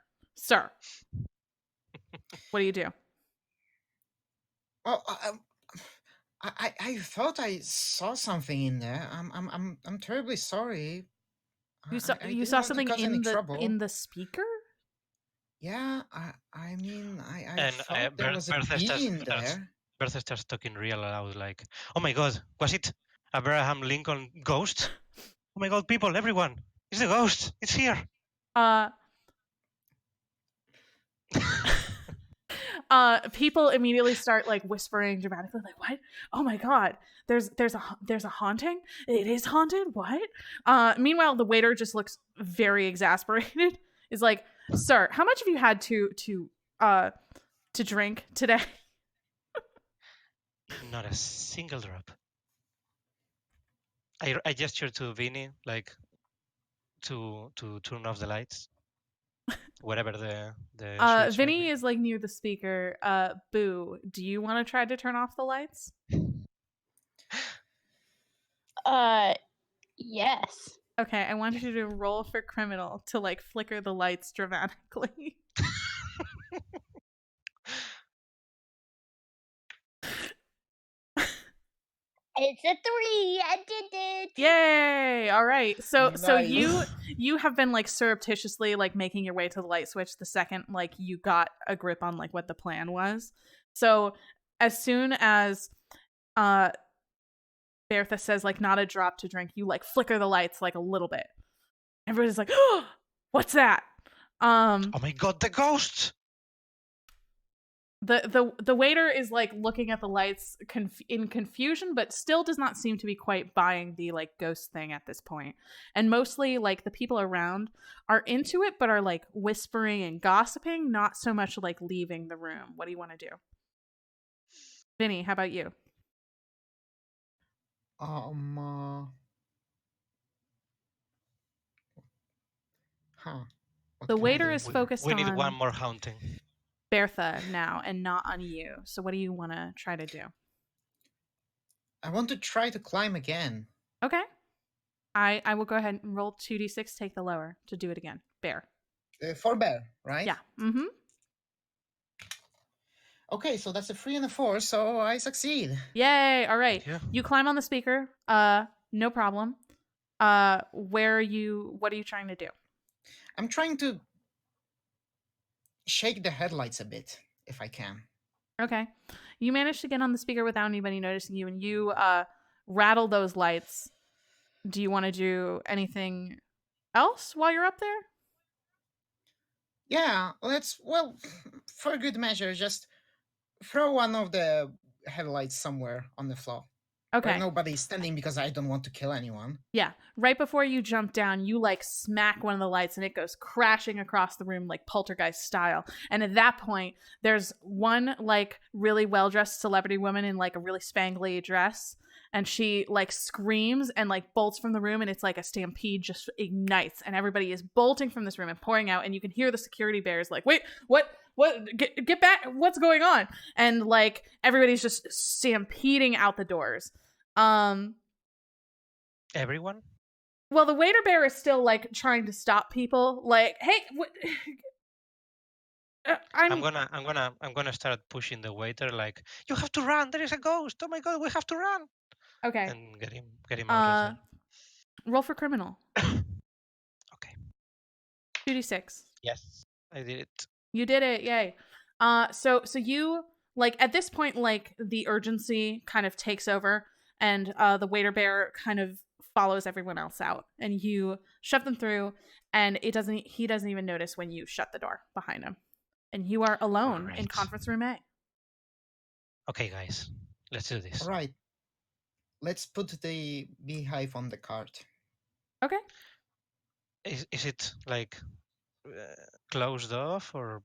What do you do?" Well, I thought I saw something in there. I'm terribly sorry. I You didn't saw want to something cause any in trouble. the speaker? Yeah, I mean, I And thought there was a bee in there. Bertha starts talking real loud, like, "Oh my God, was it Abraham Lincoln ghost? Oh my God, people, everyone, it's a ghost. It's here." Uh people immediately start like whispering dramatically, like, what? Oh my god, there's a haunting? It is haunted? What? Meanwhile, the waiter just looks very exasperated. Is like, sir, how much have you had to drink today? Not a single drop. I gestured to Vinny, like, to turn off the lights, whatever the switch might Vinny be. is like near the speaker. Boo, do you want to try to turn off the lights? Yes. Okay, I want you to roll for criminal to like flicker the lights dramatically. It's a 3. I did it. Yay! All right. So Nice. you have been like surreptitiously like making your way to the light switch the second like you got a grip on like what the plan was. So as soon as Bertha says like not a drop to drink, you like flicker the lights like a little bit. Everybody's like, "Oh, what's that?" Oh my God, the ghost! The waiter is like looking at the lights in confusion, but still does not seem to be quite buying the like ghost thing at this point. And mostly like the people around are into it, but are like whispering and gossiping, not so much like leaving the room. What do you want to do? Vinny, how about you? Um. Huh. What The can I waiter do? is focused We need one on more haunting. Bertha now and not on you. So what do you want to try to do? I want to try to climb again. Okay. I will go ahead and roll 2d6, take the lower to do it again. Bear. For bear, right? Yeah. Mm-hmm. Okay, so that's a 3 and a 4, so I succeed. Yay! All right, Yeah. you climb on the speaker. No problem. Where are you? What are you trying to do? I'm trying to shake the headlights a bit, if I can. Okay, you manage to get on the speaker without anybody noticing you, and you rattle those lights. Do you want to do anything else while you're up there? Yeah, well, for good measure, just throw one of the headlights somewhere on the floor. Where Okay. nobody's standing because I don't want to kill anyone. Yeah. Right before you jump down, you like smack one of the lights and it goes crashing across the room like poltergeist style. And at that point, there's one like really well dressed celebrity woman in like a really spangly dress. And she like screams and like bolts from the room, and it's like a stampede just ignites, and everybody is bolting from this room and pouring out. And you can hear the security bears like, "Wait, what? Get back! What's going on?" And like everybody's just stampeding out the doors. Everyone? Well, the waiter bear is still like trying to stop people. Like, hey, I'm gonna start pushing the waiter, like, "You have to run! There is a ghost! Oh my God, we have to run!" okay. And get him out of Roll for criminal. there. Okay. 2d6. Yes, I did it. You did it! Yay. So you like at this point, like the urgency kind of takes over, and the waiter bear kind of follows everyone else out, and you shove them through, and he doesn't even notice when you shut the door behind him, and you are alone in Right. conference room A. Okay, guys, let's do this. All right. Let's put the beehive on the cart. Okay. Is it like closed off or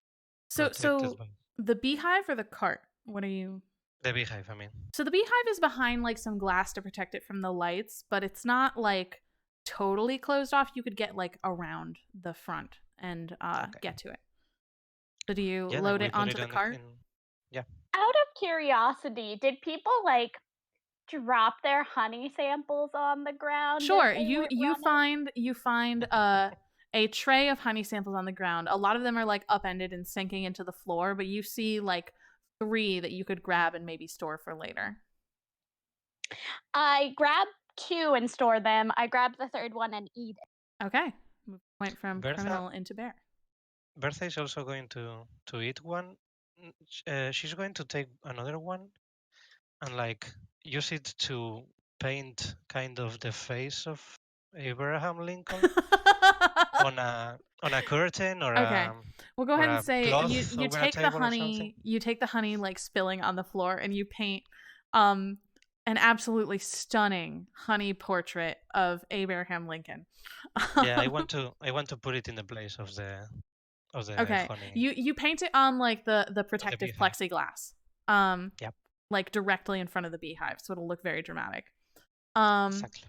So protected by the beehive or the cart? What are you? the beehive? I mean, So the beehive is behind like some glass to protect it from the lights, but it's not like totally closed off. You could get like around the front and get to it. So do you yeah, load then we it put onto it the cart? yeah. Out of curiosity, did people like drop their honey samples on the ground? Sure. As they went You running? find a tray of honey samples on the ground. A lot of them are like upended and sinking into the floor, but you see like 3 that you could grab and maybe store for later. I grab 2 and store them. I grab the third one and eat it. Okay. Move point from Bertha? criminal into bear. Bertha is also going to eat one. She's going to take another one and like use it to paint kind of the face of Abraham Lincoln on a curtain or Okay. We'll go or ahead and a say cloth you over a take the table or something. honey, you take the honey like spilling on the floor and you paint an absolutely stunning honey portrait of Abraham Lincoln. Yeah, I want to put it in the place of the Okay. honey. You paint it on like the protective beehive. plexiglass. Yep. Like directly in front of the beehive, so it'll look very dramatic. Exactly.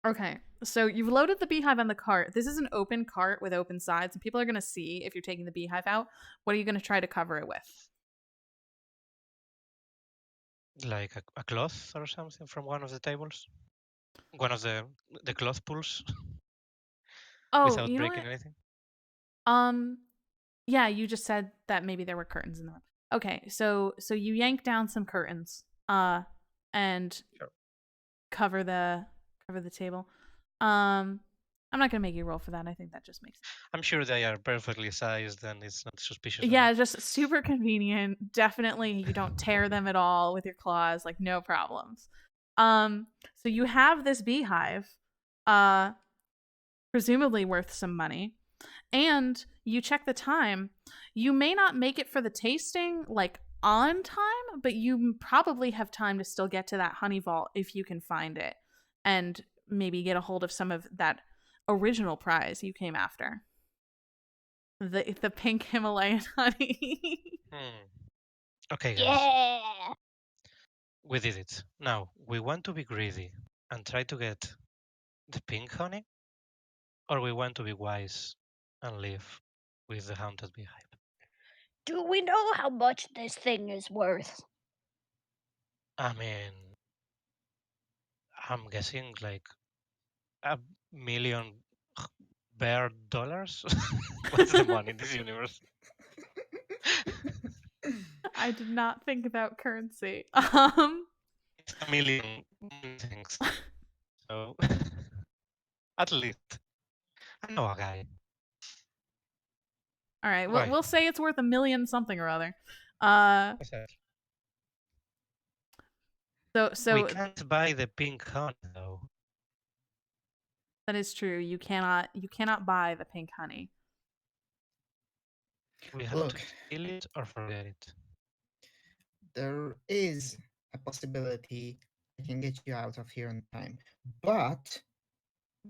Okay. So you've loaded the beehive on the cart. This is an open cart with open sides, and people are going to see if you're taking the beehive out. What are you going to try to cover it with? Like a cloth or something from one of the tables, one of the cloth pulls, Oh, without you know breaking what? anything. Yeah, you just said that maybe there were curtains in the room. Okay, so you yank down some curtains, and Sure. cover the table. I'm not gonna make you roll for that. I think that just makes sense. I'm sure they are perfectly sized and it's not suspicious. Yeah, just super convenient. Definitely, you don't tear them at all with your claws. Like no problems. So you have this beehive, presumably worth some money, and you check the time. You may not make it for the tasting like on time, but you probably have time to still get to that honey vault if you can find it and maybe get a hold of some of that original prize you came after. The pink Himalayan honey. Okay, guys. Yeah. We did it. Now, we want to be greedy and try to get the pink honey, or we want to be wise and live with the haunted beehive. Do we know how much this thing is worth? I mean, I'm guessing like $1,000,000 bear dollars. What's the money in this universe? I did not think about currency. It's a million things. So, at least, I know a guy. All right, Why? we'll say it's worth $1 million something or other. Exactly. So We can't buy the pink honey though. that is true. You cannot buy the pink honey. We have Look, to steal it or forget it. there is a possibility I can get you out of here on time, but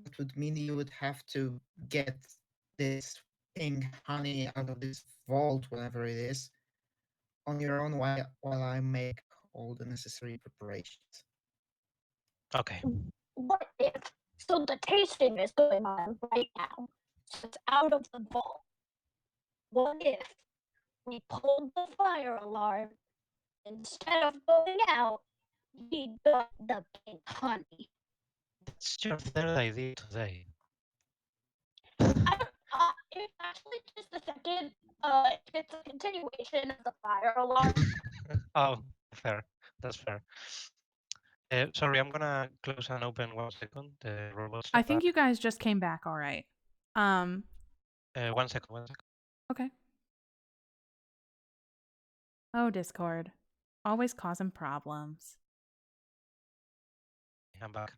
that would mean you would have to get this pink honey out of this vault, whatever it is, on your own while I make all the necessary preparations. Okay. What if? So the tasting is going on right now. So it's out of the vault. What if we pulled the fire alarm? Instead of going out, we got the pink honey. That's your third idea today. It's actually just a second. It's a continuation of the fire alarm. Oh, fair. That's fair. Sorry, I'm gonna close and open 1 second. The robots I are think back. you guys just came back all right. 1 second. 1 second. Okay. Oh, Discord. Always causing problems. I'm back.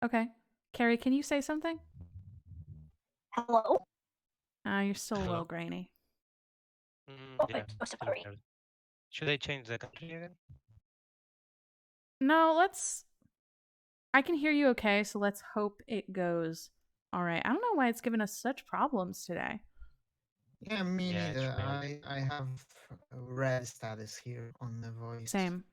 Okay. Carrie, can you say something? Hello? You're still a Hello? little grainy. Oh, Yeah. I'm so still sorry. weird. Should I change the country again? No, I can hear you okay, so let's hope it goes all right. I don't know why it's giving us such problems today. Yeah, me Yeah, it's neither. weird. I have a red status here on the voice. Same.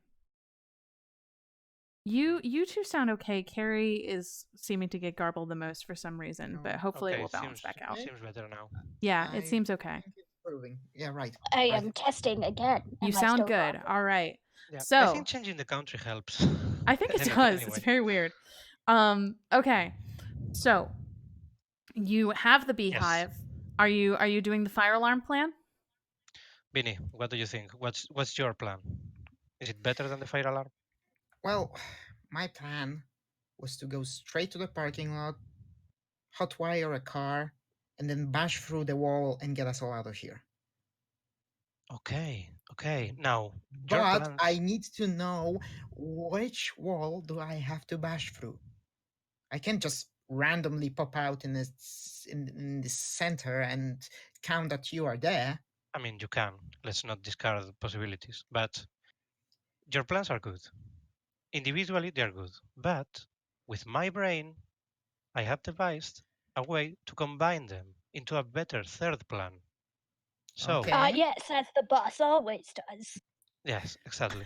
You two sound okay. Carrie is seeming to get garbled the most for some reason, but hopefully it will balance back out. Seems better now. Yeah, it seems okay. think it's improving. Yeah, right. I right. am testing again. You Am I sound still good. garbled? All right. Yeah. I So think changing the country helps. I think it Anyway- does. Anyway. It's very weird. Okay. So you have the beehive. Are you doing the fire alarm plan? Vinny, what do you think? What's your plan? Is it better than the fire alarm? Well, my plan was to go straight to the parking lot, hotwire a car, and then bash through the wall and get us all out of here. Okay. Now, your But I plans. need to know which wall do I have to bash through. I can't just randomly pop out in the center and count that you are there. I mean, you can. Let's not discard the possibilities. But your plans are good. Individually, they are good. But with my brain, I have devised a way to combine them into a better third plan. So, Okay. Yes, as the boss always does. yes, exactly.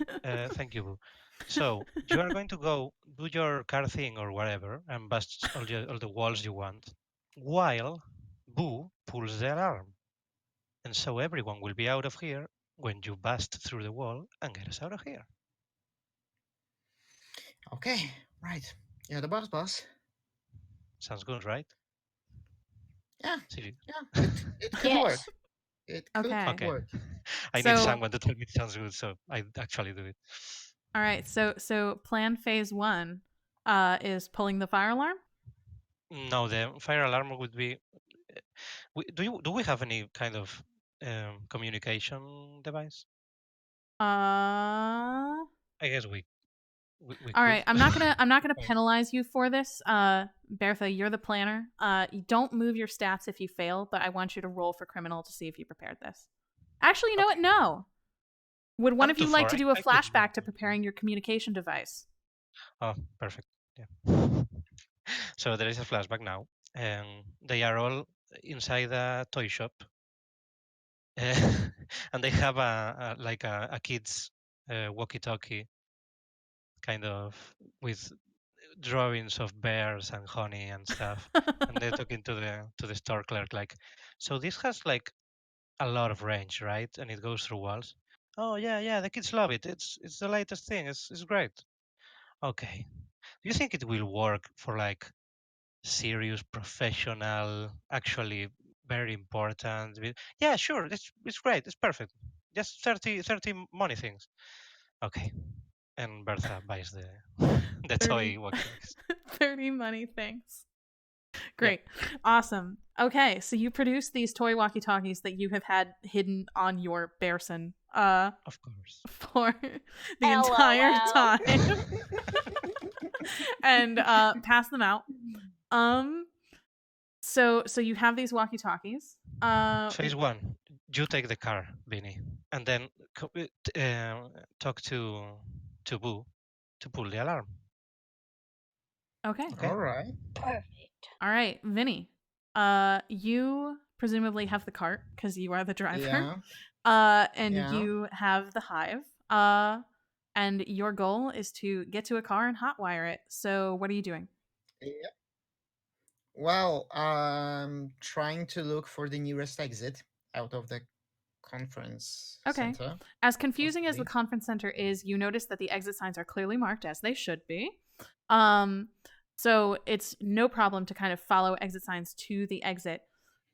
Thank you, Boo. So, you are going to go do your car thing or whatever and bust all the walls you want, while Boo pulls the alarm. And so everyone will be out of here when you bust through the wall and get us out of here. Okay. Right. You're the boss. Sounds good, right? Yeah. See, Yeah. It could work. Yes. It could Okay. okay. work. I need So, someone to tell me it sounds good, so I actually do it. all right. So plan phase 1 is pulling the fire alarm. No, the fire alarm would be. Do we have any kind of communication device? I guess we All could. right. I'm not gonna Right. penalize you for this. Bertha, you're the planner. You don't move your stats if you fail, but I want you to roll for criminal to see if you prepared this. Actually, you know what? Okay. No. Would one I'm of too you like far. to do a I could. flashback to preparing your communication device? Oh, perfect. Yeah. So there is a flashback now, and they are all inside a toy shop, and they have a kids walkie-talkie kind of with drawings of bears and honey and stuff, and they're talking to the store clerk like, so this has like a lot of range, right? And it goes through walls. Oh yeah, the kids love it. It's the latest thing. It's great. Okay. Do you think it will work for like serious, professional, actually very important? Yeah, sure. It's great. It's perfect. Just 30 money things. Okay. And Bertha buys the the 30, toy walkie-talkies. 30 money things. Yep, Great. Awesome. Okay, so you produce these toy walkie-talkies that you have had hidden on your Bearson of course. for the entire LOL. time and pass them out. So you have these walkie-talkies. Phase one, you take the car, Vinny, and then talk to Boo to pull the alarm. Okay. Okay. All right. Perfect. All right, Vinny. You presumably have the cart because you are the driver. Yeah. And Yeah. you have the hive. And your goal is to get to a car and hotwire it. So what are you doing? Yeah. Well, I'm trying to look for the nearest exit out of the conference Okay. center. As confusing as the Possibly. conference center is, you notice that the exit signs are clearly marked as they should be. So it's no problem to kind of follow exit signs to the exit.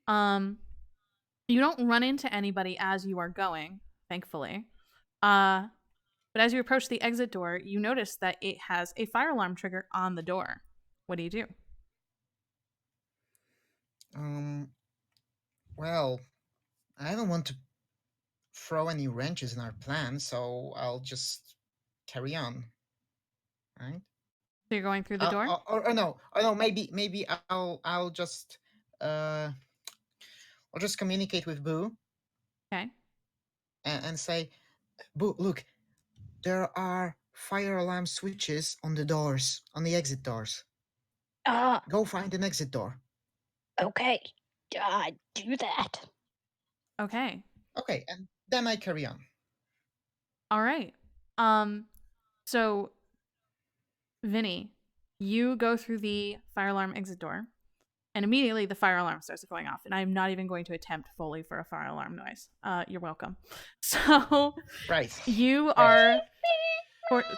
You don't run into anybody as you are going, thankfully. But as you approach the exit door, you notice that it has a fire alarm trigger on the door. What do you do? Well, I don't want to throw any wrenches in our plan, so I'll just carry on. Right? So you're going through the door? Or no, maybe I'll just uh I'll just communicate with Boo Okay. and say, Boo, look, there are fire alarm switches on the doors, on the exit doors. Go find an exit door. Okay. Do that. Okay. Okay, and then I carry on. All right. So Vinny, you go through the fire alarm exit door, and immediately the fire alarm starts going off. And I'm not even going to attempt fully for a fire alarm noise. You're welcome. So Right. you are.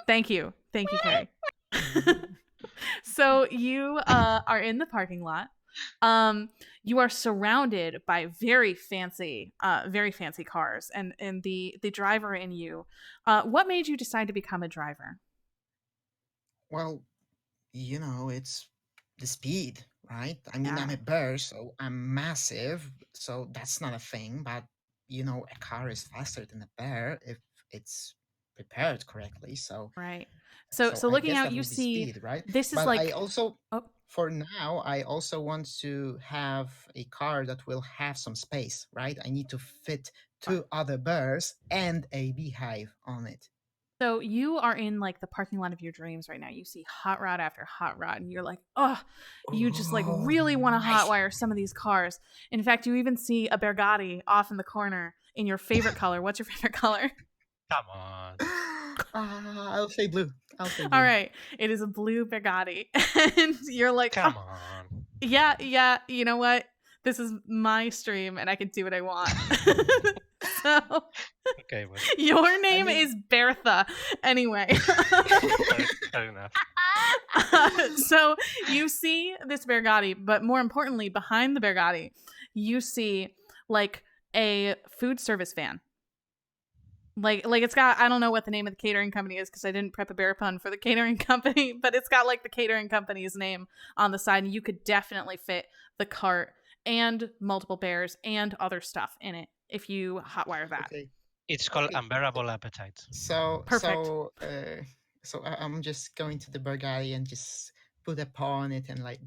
Thank you, Kari. So you are in the parking lot. You are surrounded by very fancy cars, and the driver in you. What made you decide to become a driver? Well, it's the speed, right? I mean, I'm Yeah, a bear, so I'm massive, so that's not a thing. But a car is faster than a bear if it's prepared correctly. So, right. So so so I looking guess out, that you would be see speed, right? this is But like, oh, for now, I also want to have a car that will have some space, right? I need to fit two other bears and a beehive on it. so you are in like the parking lot of your dreams right now. You see hot rod after hot rod, and you're like, oh, you just like Oh, really want to nice. hotwire some of these cars. In fact, you even see a Bergatti off in the corner in your favorite color. What's your favorite color? Come on. I'll say blue. I'll say All blue. right, it is a blue Bergatti, and you're like, oh, Come on. yeah. You know what? This is my stream, and I can do what I want. So Okay, but your I name mean, is Bertha. Anyway. fair enough. So you see this Bergatti, but more importantly, behind the Bergatti, you see like a food service van. Like it's got, I don't know what the name of the catering company is because I didn't prep a bear pun for the catering company, but it's got like the catering company's name on the side, and you could definitely fit the cart and multiple bears and other stuff in it if you hotwire that. okay. It's called Okay. unbearable appetite. So Perfect. I'm just going to the Burgari and just put a paw on it and like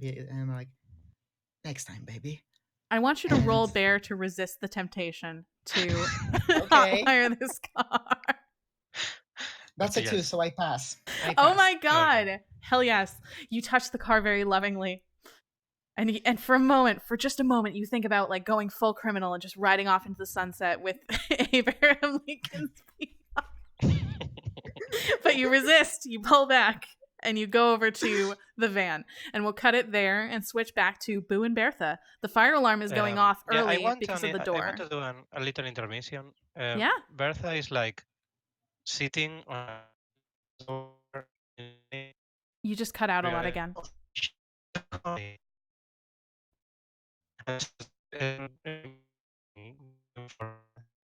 next time, baby. I want you to And roll bear to resist the temptation to okay, hotwire this car. that's a 2, Yes. so I pass. I Oh pass. my Okay. god. Hell yes. You touch the car very lovingly. And for just a moment, you think about like going full criminal and just riding off into the sunset with Abraham Lincoln's feet. But you resist, you pull back, and you go over to the van. And we'll cut it there and switch back to Boo and Bertha. The fire alarm is going off Yeah, early because of the I want door. to do a little intermission. Yeah? Bertha is like sitting on a door. You just cut out a lot again.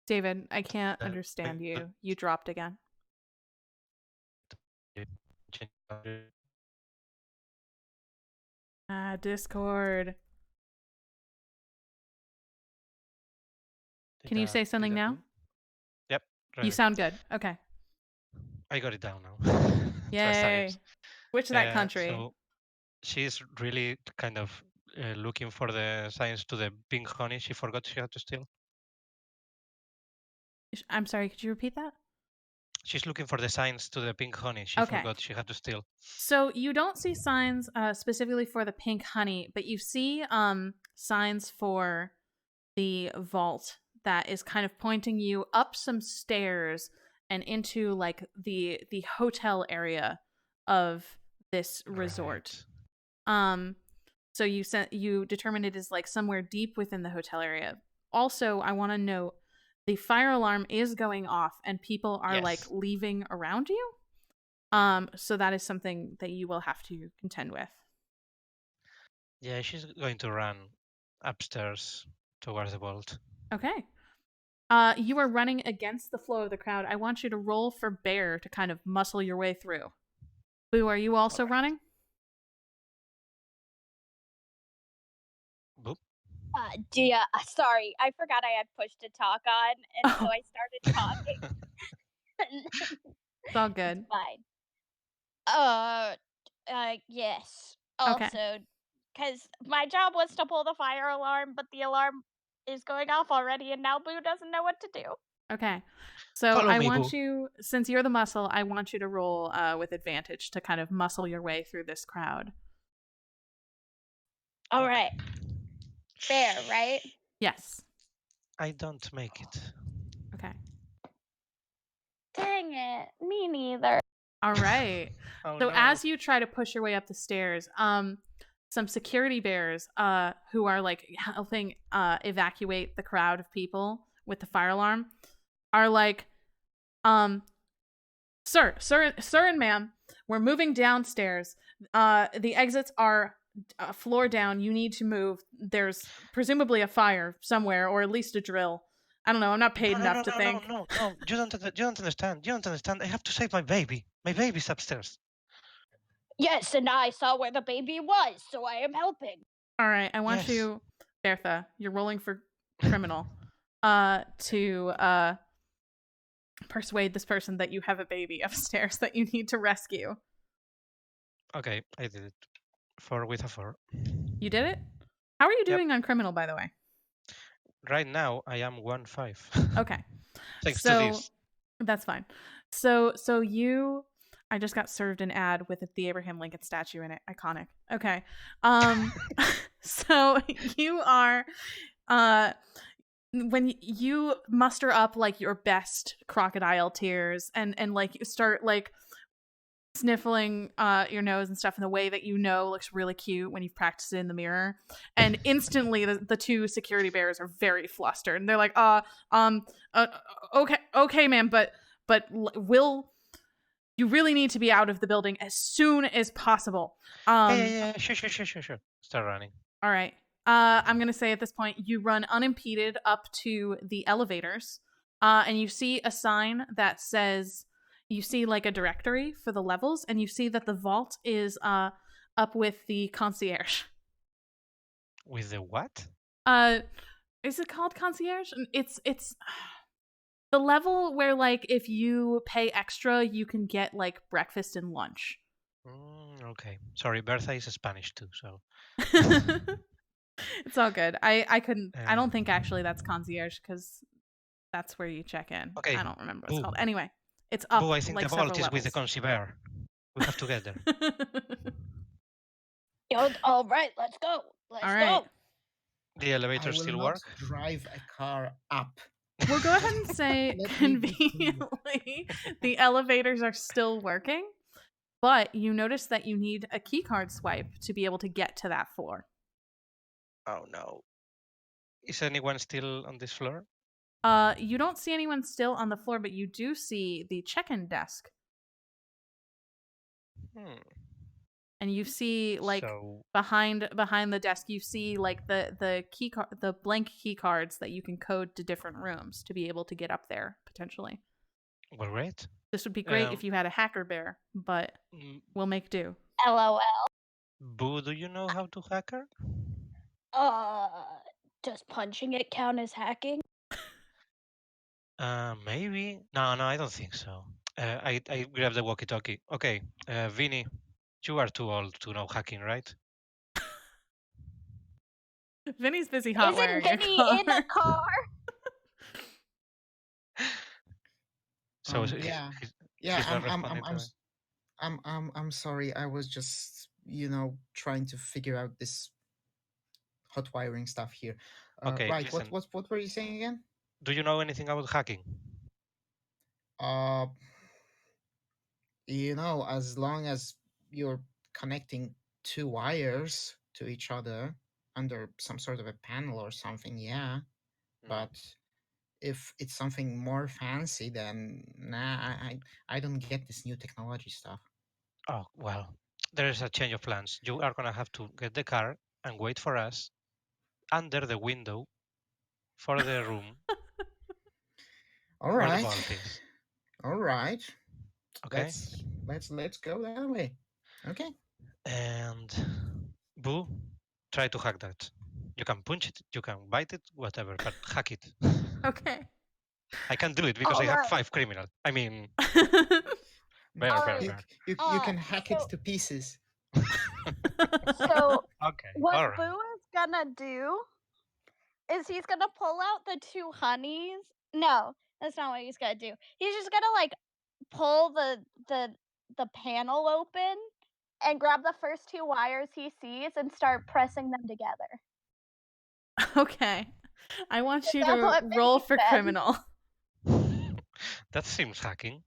David, I can't understand you. You dropped again. Discord. Can you say something now? Yep. You Ready. sound good. Okay. I got it down now. First Yay. times. Switch to that country. So she's really kind of looking for the signs to the pink honey she forgot she had to steal. I'm sorry, could you repeat that? She's looking for the signs to the pink honey she Okay. forgot she had to steal. So you don't see signs specifically for the pink honey, but you see signs for the vault that is kind of pointing you up some stairs and into like the hotel area of this resort. Right. So you determine it is like somewhere deep within the hotel area. Also, I want to note the fire alarm is going off and people are like Yes. leaving around you. So that is something that you will have to contend with. Yeah, she's going to run upstairs towards the vault. Okay. You are running against the flow of the crowd. I want you to roll for bear to kind of muscle your way through. Boo, are you also running? Boop. Sorry, I forgot I had push to talk on, and so I started talking. It's all good. Fine. Yes. Okay. Also, because my job was to pull the fire alarm, but the alarm is going off already, and now Boo doesn't know what to do. Okay. So Follow I me, want Boo. you, since you're the muscle, I want you to roll with advantage to kind of muscle your way through this crowd. All right. Bear, right? Yes. I don't make it. Okay. Dang it. Me neither. All right. Oh, So no. as you try to push your way up the stairs, some security bears who are like helping evacuate the crowd of people with the fire alarm are like, sir and ma'am, we're moving downstairs. The exits are floor down. You need to move. There's presumably a fire somewhere, or at least a drill. I don't know. I'm not paid enough to think. No. You don't understand. You don't understand. I have to save my baby. My baby's upstairs. Yes, and I saw where the baby was, so I am helping. All right, I want Yes. you, Bertha. You're rolling for criminal. To persuade this person that you have a baby upstairs that you need to rescue. Okay, I did it. 4 with a 4. You did it? How are you Yep. doing on criminal, by the way? Right now, I am 1-5. Okay. Thanks to So this. that's fine. So you I just got served an ad with the Abraham Lincoln statue in it. Iconic. Okay. So you are when you muster up like your best crocodile tears and like you start like sniffling your nose and stuff in the way that you know looks really cute when you've practiced it in the mirror, and instantly the two security bears are very flustered and they're like okay ma'am, but will you really need to be out of the building as soon as possible. Yeah. Sure. Start running. All right. I'm going to say at this point, you run unimpeded up to the elevators, and you see a sign that says, you see like a directory for the levels, and you see that the vault is up with the concierge. With the what? Is it called concierge? It's the level where like if you pay extra, you can get like breakfast and lunch. Okay. Sorry, Bertha is Spanish too, so. It's all good. I couldn't. I don't think actually that's concierge because that's where you check in. Okay. I don't remember what it's Boo. called. Anyway, it's up. Boo, I think like the vault several is with the levels. concierge. We have to get there. All right, let's go. Let's All right. go. The I elevators will still not work? drive a car up. We'll go ahead and say Let me be clear. conveniently the elevators are still working, but you notice that you need a keycard swipe to be able to get to that floor. Oh no. Is anyone still on this floor? You don't see anyone still on the floor, but you do see the check-in desk. And you see like So, behind the desk, you see like the key card, the blank key cards that you can code to different rooms to be able to get up there potentially. well, great. This would be great if you had a hacker bear, but we'll make do. LOL. Boo, do you know how to hacker? Does punching it count as hacking? Maybe. No, I don't think so. I grabbed the walkie-talkie. Okay, Vinny, you are too old to know hacking, right? Vinny's busy hot Isn't wiring your Vinny car. in a car? So Yeah. he's Yeah, not responding to me. I'm sorry. I was just, trying to figure out this hot wiring stuff here. Okay, Right. listen. What were you saying again? Do you know anything about hacking? Uh, as long as you're connecting two wires to each other under some sort of a panel or something, yeah. But if it's something more fancy, then nah, I don't get this new technology stuff. Oh, well, there is a change of plans. You are gonna have to get the car and wait for us under the window for the room All where the right. vault is. All right. Okay. Let's go that way. Okay. And Boo, try to hack that. You can punch it, you can bite it, whatever, but hack it. Okay. I can't do it because I have Alright. 5 criminals. I mean, bear. You can hack it to pieces. So Okay, what all right. Boo is gonna do is he's gonna pull out the 2 honeys. No, that's not what he's gonna do. He's just gonna like pull the panel open and grab the first 2 wires he sees and start pressing them together. Okay. I want you That's to what roll Vinny for said. criminal. That seems hacking.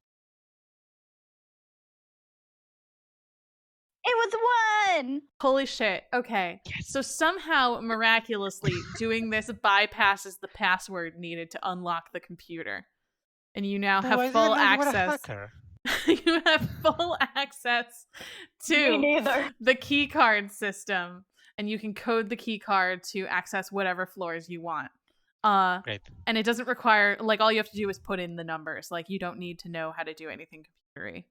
It was 1. Holy shit. Okay. So somehow, miraculously, doing this bypasses the password needed to unlock the computer. And you now Boo, have I full didn't know you were a access. hacker. You have full access Me to neither. the key card system, and you can code the key card to access whatever floors you want. Great. And it doesn't require, like, all you have to do is put in the numbers. Like, you don't need to know how to do anything computery.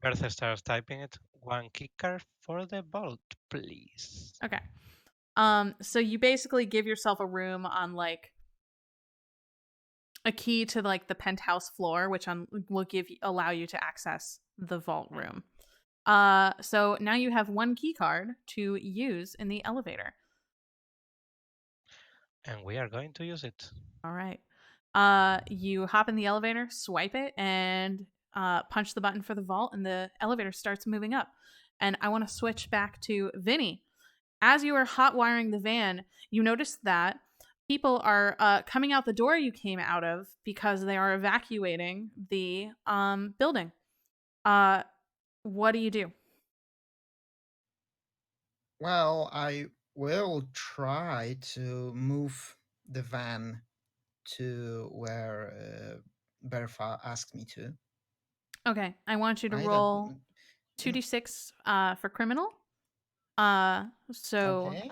Bertha starts typing it. 1 key card for the vault, please. Okay. So you basically give yourself a room on, like, a key to, like, the penthouse floor, which will allow you to access the vault room. So now you have 1 key card to use in the elevator. And we are going to use it. All right. You hop in the elevator, swipe it, and punch the button for the vault, and the elevator starts moving up. And I want to switch back to Vinny. As you are hot wiring the van, you notice that people are coming out the door you came out of because they are evacuating the building. What do you do? Well, I will try to move the van to where Bertha asked me to. Okay, I want you to Right? roll 2d6 for criminal. So Okay.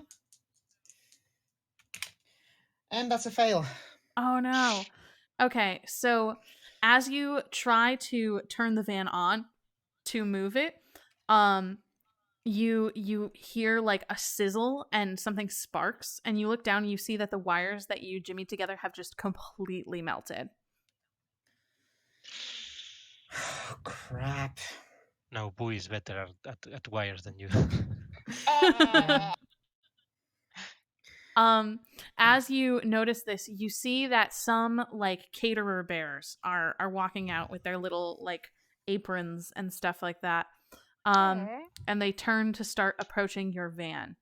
And that's a fail. Oh no. Okay, so as you try to turn the van on to move it, you hear like a sizzle and something sparks, and you look down and you see that the wires that you jimmied together have just completely melted. Oh, crap. No, Boo is better at wires than you. As you notice this, you see that some like caterer bears are walking out with their little like aprons and stuff like that. And they turn to start approaching your van,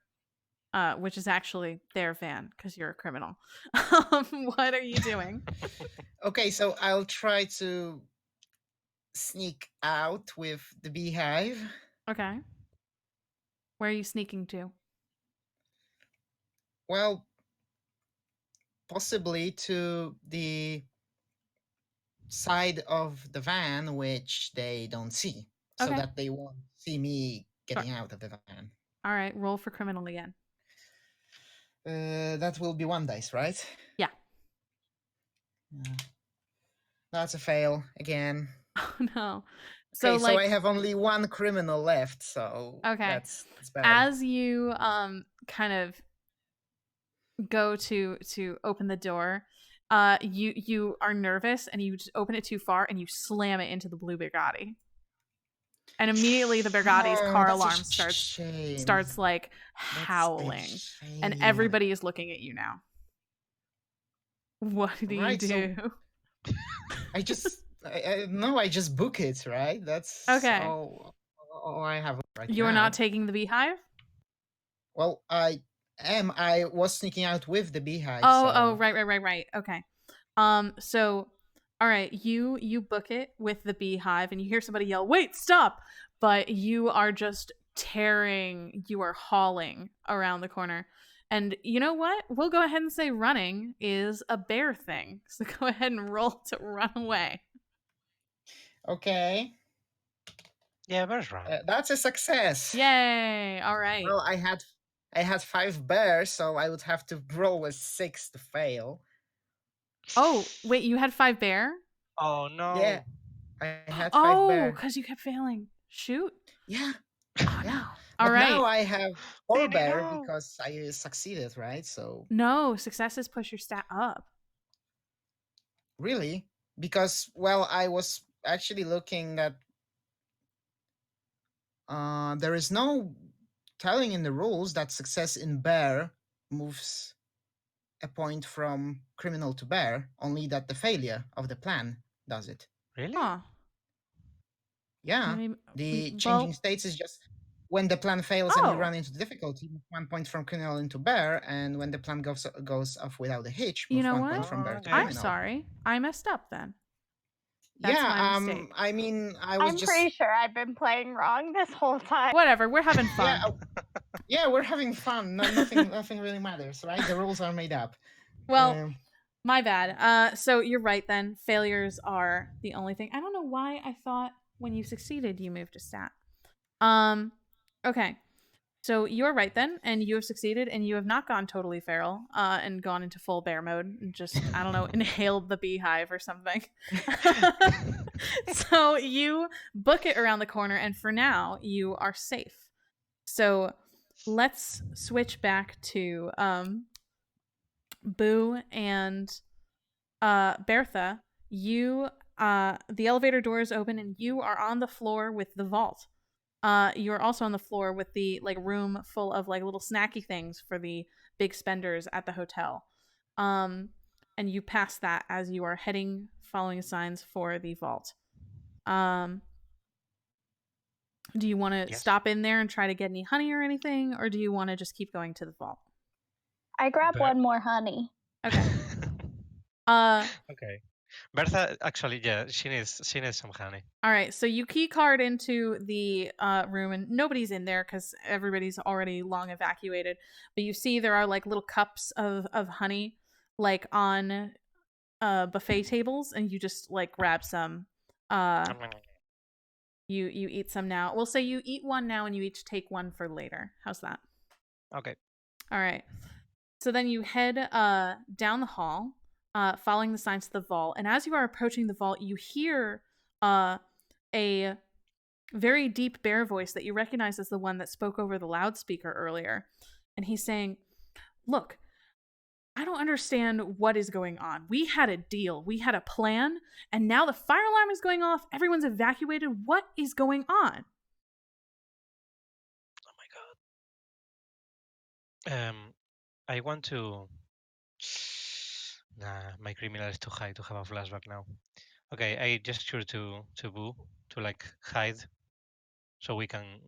which is actually their van because you're a criminal. What are you doing? Okay, so I'll try to sneak out with the beehive. Okay. Where are you sneaking to? Well, possibly to the side of the van which they don't see, so Okay. that they won't see me getting out of the van. All right, roll for criminal again. That will be 1 dice, right? Yeah. That's a fail again. Oh no. So, So like I have only 1 criminal left, so Okay. that's bad. As you kind of go to open the door, you are nervous and you just open it too far and you slam it into the blue Bugatti. And immediately the Bugatti's car that's a alarm shame. starts like That's a howling, and shame. everybody is looking at you now. What do you Right, so- do? I just I just book it, right? That's Okay. all I have right You are now. not taking the beehive? Well, I am. I was sneaking out with the beehive. Oh, right. Okay. So, all right, you book it with the beehive, and you hear somebody yell, "Wait, stop!" But you are just tearing, you are hauling around the corner. And you know what? We'll go ahead and say running is a bear thing. So go ahead and roll to run away. Okay. Yeah, bears run. That's a success. Yay! All right. Well, I had 5 bears, so I would have to roll a 6 to fail. Oh, wait, you had 5 bear? Oh no. Yeah, I had 5 Oh, bear. because you kept failing. Shoot. Yeah. Oh, Yeah. no. But All right. now I have 4 Vinny, bear no. because I succeeded, right? So No, successes push your stat up. really, because well, I was actually looking at. There is no telling in the rules that success in bear moves a point from criminal to bear, only that the failure of the plan does it. Really? Huh. Yeah, Maybe, the well- changing states is just when the plan fails and you Oh. run into difficulty, move 1 point from criminal into bear, and when the plan goes off without a hitch, move You know 1 point what? from bear to Okay. I'm criminal. sorry. I messed up then. That's Yeah, my mistake. I mean, I was I'm just pretty sure I've been playing wrong this whole time. Whatever, we're having fun. yeah, we're having fun. Nothing really matters, right? The rules are made up. Well, my bad. So you're right then. Failures are the only thing. I don't know why I thought When you succeeded, you moved a stat. Okay. So you're right then, and you have succeeded, and you have not gone totally feral and gone into full bear mode and just, I don't know, inhaled the beehive or something. So you book it around the corner, and for now, you are safe. So let's switch back to Boo and Bertha. You, the elevator doors open, and you are on the floor with the vault. You're also on the floor with the like room full of like little snacky things for the big spenders at the hotel. And you pass that as you are heading, following signs for the vault. Do you want to stop in there and try to get any honey or anything, or do you want to just keep going to the vault? I grab one more honey. Okay. Okay. Bertha, actually, yeah, she needs some honey. All right, so you key card into the room, and nobody's in there because everybody's already long evacuated. But you see there are like little cups of honey, like on buffet tables, and you just like grab some. You eat some now. We'll say you eat one now, and you each take one for later. How's that? Okay. All right. So then you head down the hall, following the signs to the vault. And as you are approaching the vault, you hear a very deep bear voice that you recognize as the one that spoke over the loudspeaker earlier. And he's saying, "Look, I don't understand what is going on. We had a deal. We had a plan. And now the fire alarm is going off. Everyone's evacuated. What is going on?" Oh my god. I want to... Nah, my criminal is too high to have a flashback now. Okay, I gesture to Boo to like hide so we can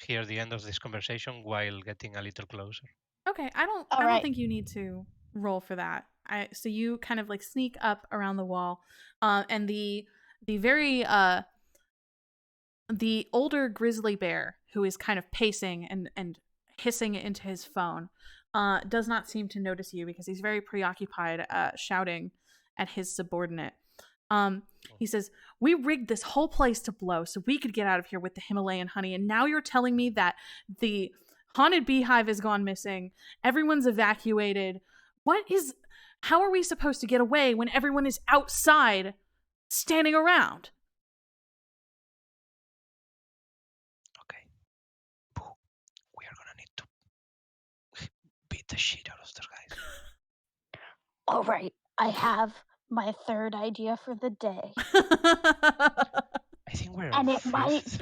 hear the end of this conversation while getting a little closer. Okay, I don't think you need to roll for that. So you kind of like sneak up around the wall, and the very the older grizzly bear who is kind of pacing and hissing into his phone does not seem to notice you because he's very preoccupied shouting at his subordinate. He says, "We rigged this whole place to blow so we could get out of here with the Himalayan honey, and now you're telling me that the haunted beehive has gone missing, everyone's evacuated. How are we supposed to get away when everyone is outside standing around?" Okay. Boo, we are gonna need to beat the shit out of those guys. All right, I have my third idea for the day. I think we're And on it fifth.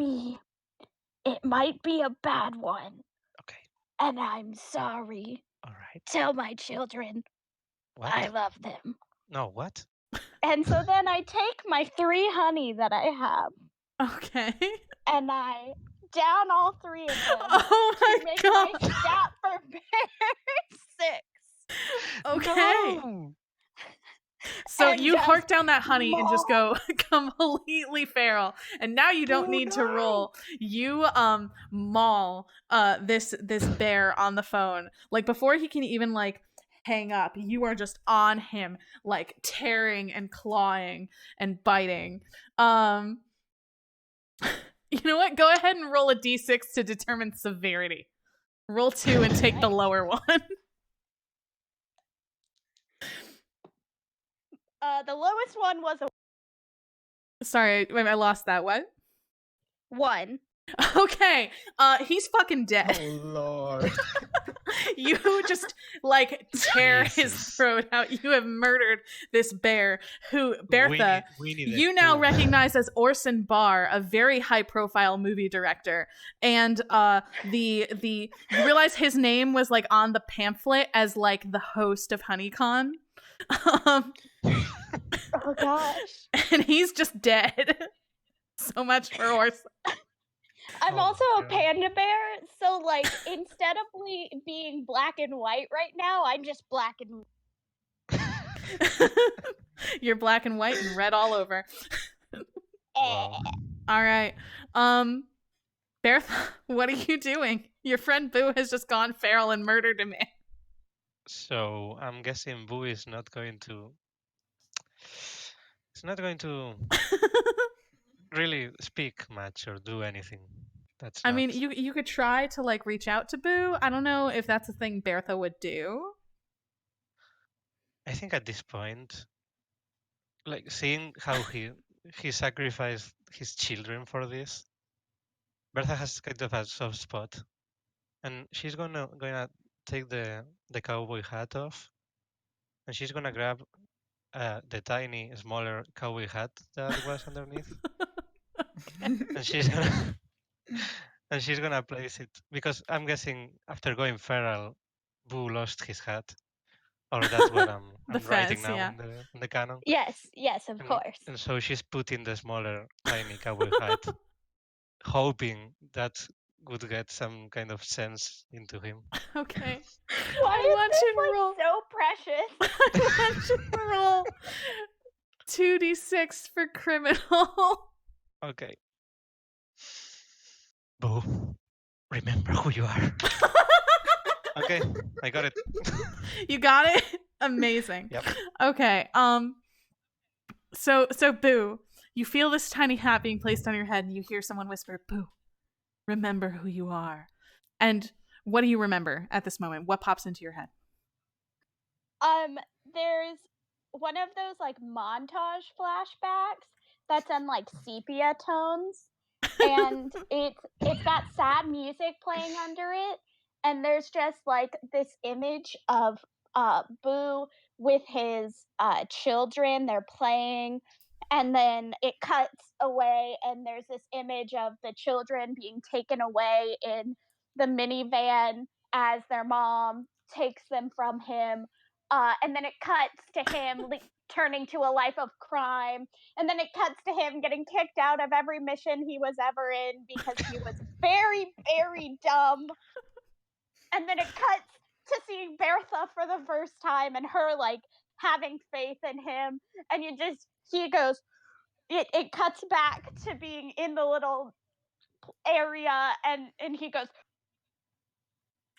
might be a bad one. Okay. And I'm sorry. All right. Tell my children What? I love them. No, what? And so then I take my 3 honey that I have. Okay. And I down all 3 of them. Oh my to make god. my stat for bear 6. Okay. No! So And you just hark down that honey and just go completely feral. And now you don't Oh, need to no. roll. You maul this bear on the phone. Like before he can even like hang up, you are just on him, like tearing and clawing and biting. You know what? Go ahead and roll a d6 to determine severity. Roll 2 and take the lower one. The lowest one was a Sorry, wait, I lost that. What? 1. Okay, he's fucking dead. Oh lord. You just like tear his Jesus. throat out. You have murdered this bear who, Bertha, We need you it now too. recognize as Orson Barr, a very high profile movie director. And you realize his name was like on the pamphlet as like the host of HoneyCon. Oh gosh. And he's just dead. So much for Orson. I'm Oh also my a God. panda bear, so like instead of being black and white right now, I'm just black and You're black and white and red all over. Wow. All right. Bertha, what are you doing? Your friend Boo has just gone feral and murdered a man. So I'm guessing Boo is not going to... It's not going to really speak much or do anything. That's I not. mean, you could try to like reach out to Boo. I don't know if that's a thing Bertha would do. I think at this point, like seeing how he sacrificed his children for this, Bertha has kind of a soft spot, and she's gonna take the cowboy hat off, and she's gonna grab the tiny, smaller cowboy hat that was underneath, and she's gonna and she's gonna place it because I'm guessing after going feral, Boo lost his hat, or that's what The I'm writing fez, now yeah. in the canon. Yes, of course. And so she's putting the smaller, tiny cowboy hat, hoping that would get some kind of sense into him. Okay. Why I is want this you to like roll. so precious? I want you to roll 2d6 for criminal. Okay. Boo, remember who you are. Okay, I got it. You got it? Amazing. Yep. Okay. So Boo, you feel this tiny hat being placed on your head and you hear someone whisper, "Boo, remember who you are." And what do you remember at this moment? What pops into your head? There's one of those like montage flashbacks that's in like sepia tones, and it's got sad music playing under it, and there's just like this image of Boo with his children. They're playing, and then it cuts away, and there's this image of the children being taken away in the minivan as their mom takes them from him. And then it cuts to him turning to a life of crime, and then it cuts to him getting kicked out of every mission he was ever in because he was very, very dumb. And then it cuts to seeing Bertha for the first time and her like having faith in him, and he goes, it cuts back to being in the little area, and he goes,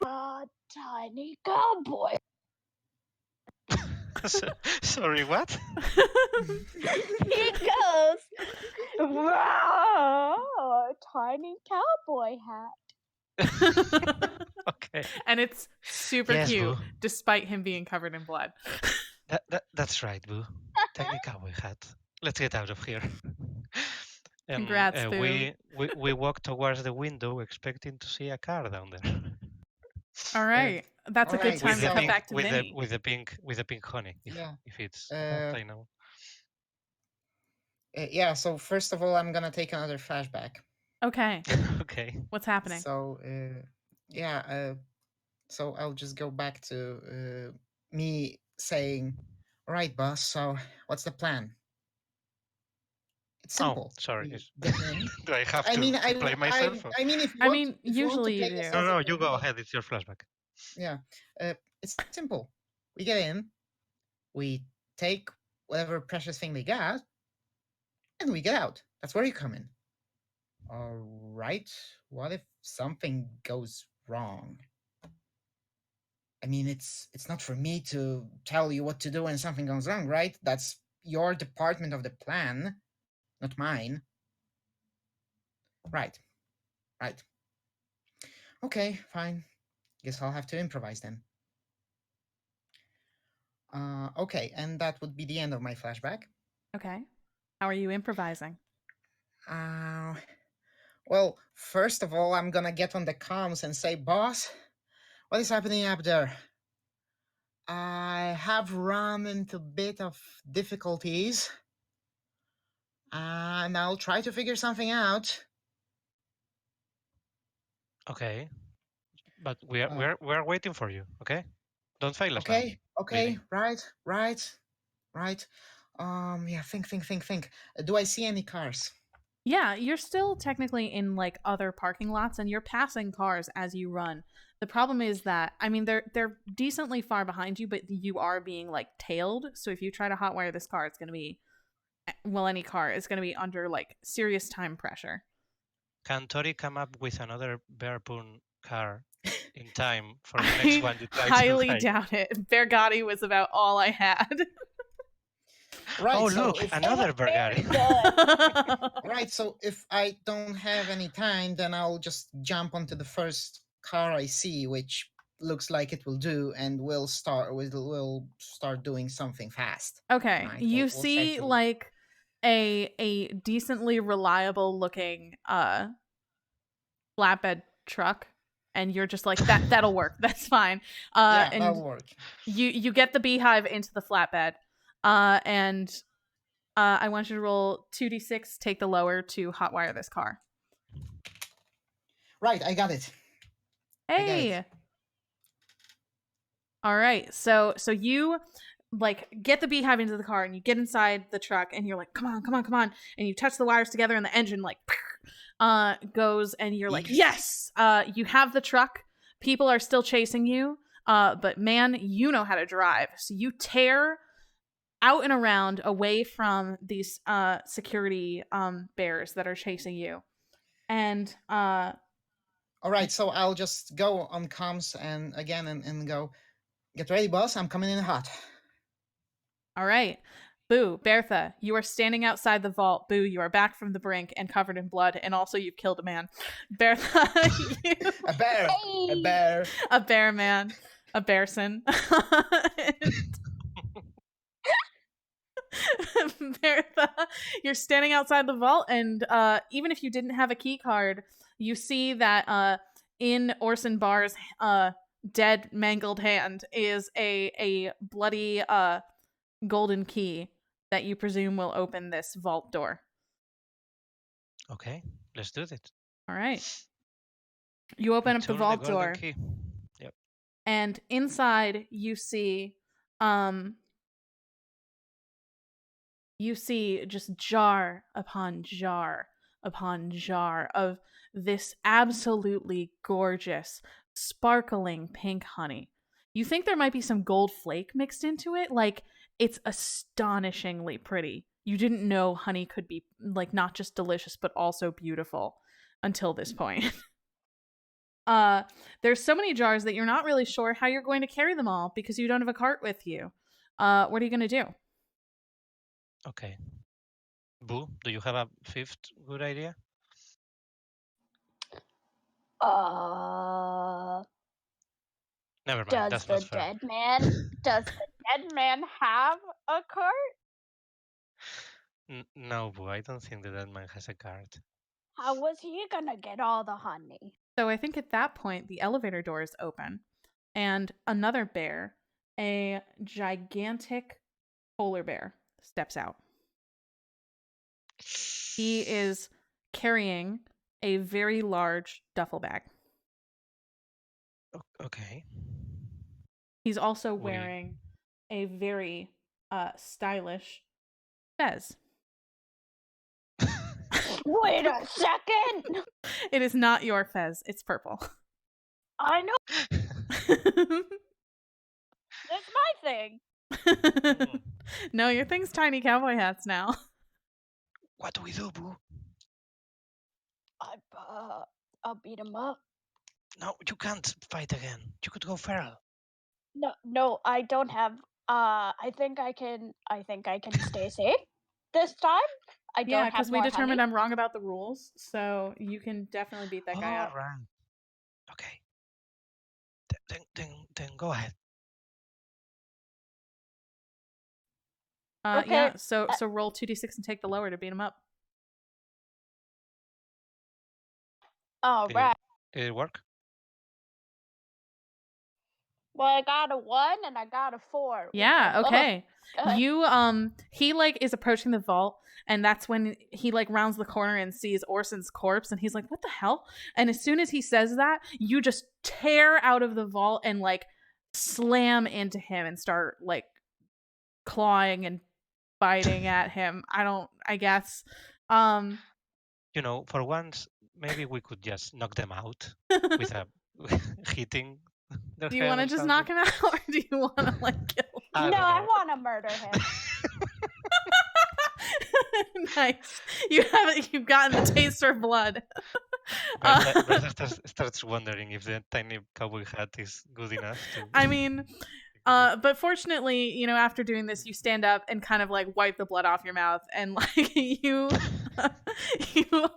tiny cowboy. Sorry, what? He goes, wow, tiny cowboy hat. Okay. And it's super Yes, cute, Boo. despite him being covered in blood. That's right, Boo. Tiny cowboy hat. Let's get out of here. Congrats, Boo. We walk towards the window, expecting to see a car down there. All right. That's a good alright, time with to the cut pink, back to with Vinny. the pink honey. Yeah. If it's hot, I know. Yeah, so first of all, I'm gonna take another flashback. Okay. Okay. What's happening? So, so I'll just go back to me saying, "All right, boss. So, what's the plan?" It's simple. Sorry. We get in. Do I have I to mean, play myself? I mean, if you I want, mean, if you want to usually play you do. yourself, No, in you the go movie, ahead. It's your flashback. yeah, it's simple. We get in, we take whatever precious thing they got, and we get out. That's where you come in. All right. What if something goes wrong? I mean, it's not for me to tell you what to do when something goes wrong, right? That's your department of the plan, not mine. Right. Right. Okay, fine. Guess I'll have to improvise then. Okay, and that would be the end of my flashback. Okay. How are you improvising? Well, first of all, I'm gonna get on the comms and say, boss, what is happening up there? I have run into a bit of difficulties, and I'll try to figure something out. Okay. But we are waiting for you. Okay. Don't fail us now. Okay, Vinny. right. Yeah, think. Do I see any cars? Yeah, you're still technically in like other parking lots and you're passing cars as you run. The problem is that I mean they're decently far behind you, but you are being like tailed. So if you try to hotwire this car, it's going to be any car is going to be under like serious time pressure. Can Tori come up with another Bearpoon car in time for the next one you try to highly find? doubt it. Bergotti was about all I had. Right. Oh, so look, if another Very Bergari. good. right, so if I don't have any time, then I'll just jump onto the first car I see, which looks like it will do, and we'll start doing something fast. Okay, Right. you We'll try see to. like a decently reliable looking flatbed truck, and you're just like that'll work. That's fine. Yeah, And that'll work. you get the beehive into the flatbed, and I want you to roll 2d6, take the lower to hotwire this car. Right, I got it. I got it. Hey. All right. So you like get the beehive into the car and you get inside the truck and you're like, come on, come on, come on. And you touch the wires together and the engine like goes and you're like, yes, you have the truck. People are still chasing you. But man, you know how to drive. So you tear out and around away from these security bears that are chasing you. And All right, so I'll just go on comms and again and go, get ready, boss. I'm coming in hot. all right. Boo, Bertha, you are standing outside the vault. Boo, you are back from the brink and covered in blood, and also you've killed a man. Bertha, A bear. A Hey. bear. a bear man, a bearson. Bertha, you're standing outside the vault, and even if you didn't have a key card, you see that in Orson Barr's dead, mangled hand is a bloody golden key that you presume will open this vault door. Okay, let's do it. All right. You open up the Return vault golden door, key. Yep. and inside you see just jar upon jar upon jar of this absolutely gorgeous, sparkling pink honey. You think there might be some gold flake mixed into it? Like, it's astonishingly pretty. You didn't know honey could be, like, not just delicious, but also beautiful until this point. There's so many jars that you're not really sure how you're going to carry them all because you don't have a cart with you. What are you going to do? Okay. Boo, do you have a fifth good idea? Never mind. Does That's the not fair. dead man have a cart? No, Boo. I don't think the dead man has a card. How was he gonna get all the honey? So I think at that point, the elevator doors open, and another bear, a gigantic polar bear, steps out. He is carrying a very large duffel bag. Okay. He's also wearing a very stylish fez. Wait a second! It is not your fez, it's purple. I know that's my thing. No, your thing's tiny cowboy hats now. What do we do, Boo? I'll beat him up. No, you can't fight again. You could go feral. No, I don't have. I think I can stay safe this time. I don't Yeah, have because we more determined honey. I'm wrong about the rules, so you can definitely beat that guy up. All right. Okay. Then go ahead. Okay, Yeah, so roll 2d6 and take the lower to beat him up. All Did right. Did it work? Well, I got a 1 and I got a 4. which Yeah, are both okay. good. You he like is approaching the vault, and that's when he like rounds the corner and sees Orson's corpse, and he's like, what the hell? And as soon as he says that, you just tear out of the vault and like slam into him and start like clawing and biting at him. I guess. You know, for once, maybe we could just knock them out with a hitting their Do you head want to or just something. knock him out, or do you want to like kill I him? No, don't I know. want to murder him. Nice. You've gotten the taste for blood. Bertha starts wondering if the tiny cowboy hat is good enough to. I mean, But fortunately, you know, after doing this, you stand up and kind of like wipe the blood off your mouth, and like you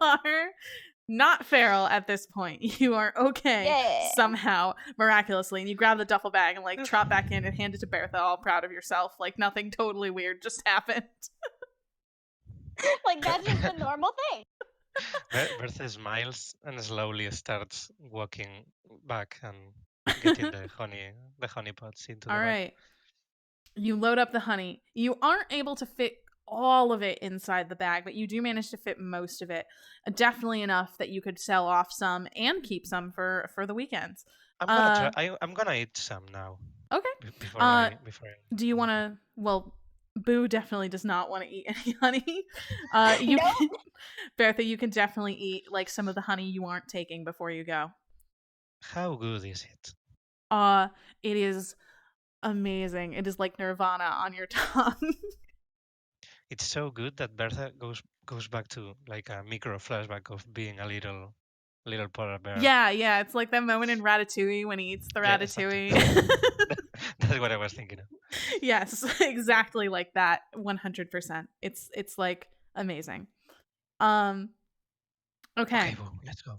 are not feral at this point. You are okay Yeah. somehow, miraculously, and you grab the duffel bag and like trot back in and hand it to Bertha, all proud of yourself, like nothing totally weird just happened. Like that's just a normal thing. Bertha smiles and slowly starts walking back and getting the honey pots into the All bag. right. You load up the honey. You aren't able to fit all of it inside the bag, but you do manage to fit most of it. Definitely enough that you could sell off some and keep some for the weekends. I'm gonna try. I'm gonna eat some now. Okay. Before before I Do you want to? Well, Boo definitely does not want to eat any honey. You Nope. can, Bertha, you can definitely eat like some of the honey you aren't taking before you go. How good is it? It is amazing. It is like nirvana on your tongue. It's so good that Bertha goes back to like a micro flashback of being a little polar bear. Yeah, it's like that moment in Ratatouille when he eats the Yeah, exactly. ratatouille. That's what I was thinking of. Yes, exactly like that. 100%. It's like amazing. Okay. Okay, well, let's go.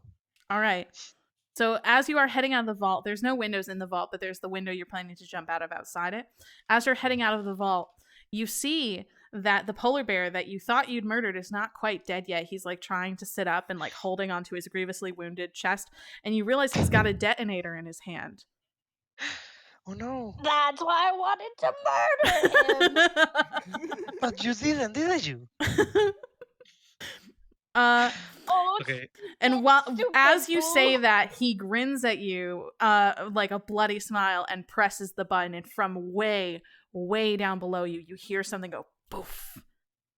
All right. So as you are heading out of the vault, there's no windows in the vault, but there's the window you're planning to jump out of outside it. As you're heading out of the vault, you see that the polar bear that you thought you'd murdered is not quite dead yet. He's like trying to sit up and like holding onto his grievously wounded chest, and you realize he's got a detonator in his hand. Oh no! That's why I wanted to murder him. But you didn't, did you? Oh, Okay. And while stupid as you say fool. that, he grins at you, like a bloody smile, and presses the button. And from way, way down below you, you hear something go poof.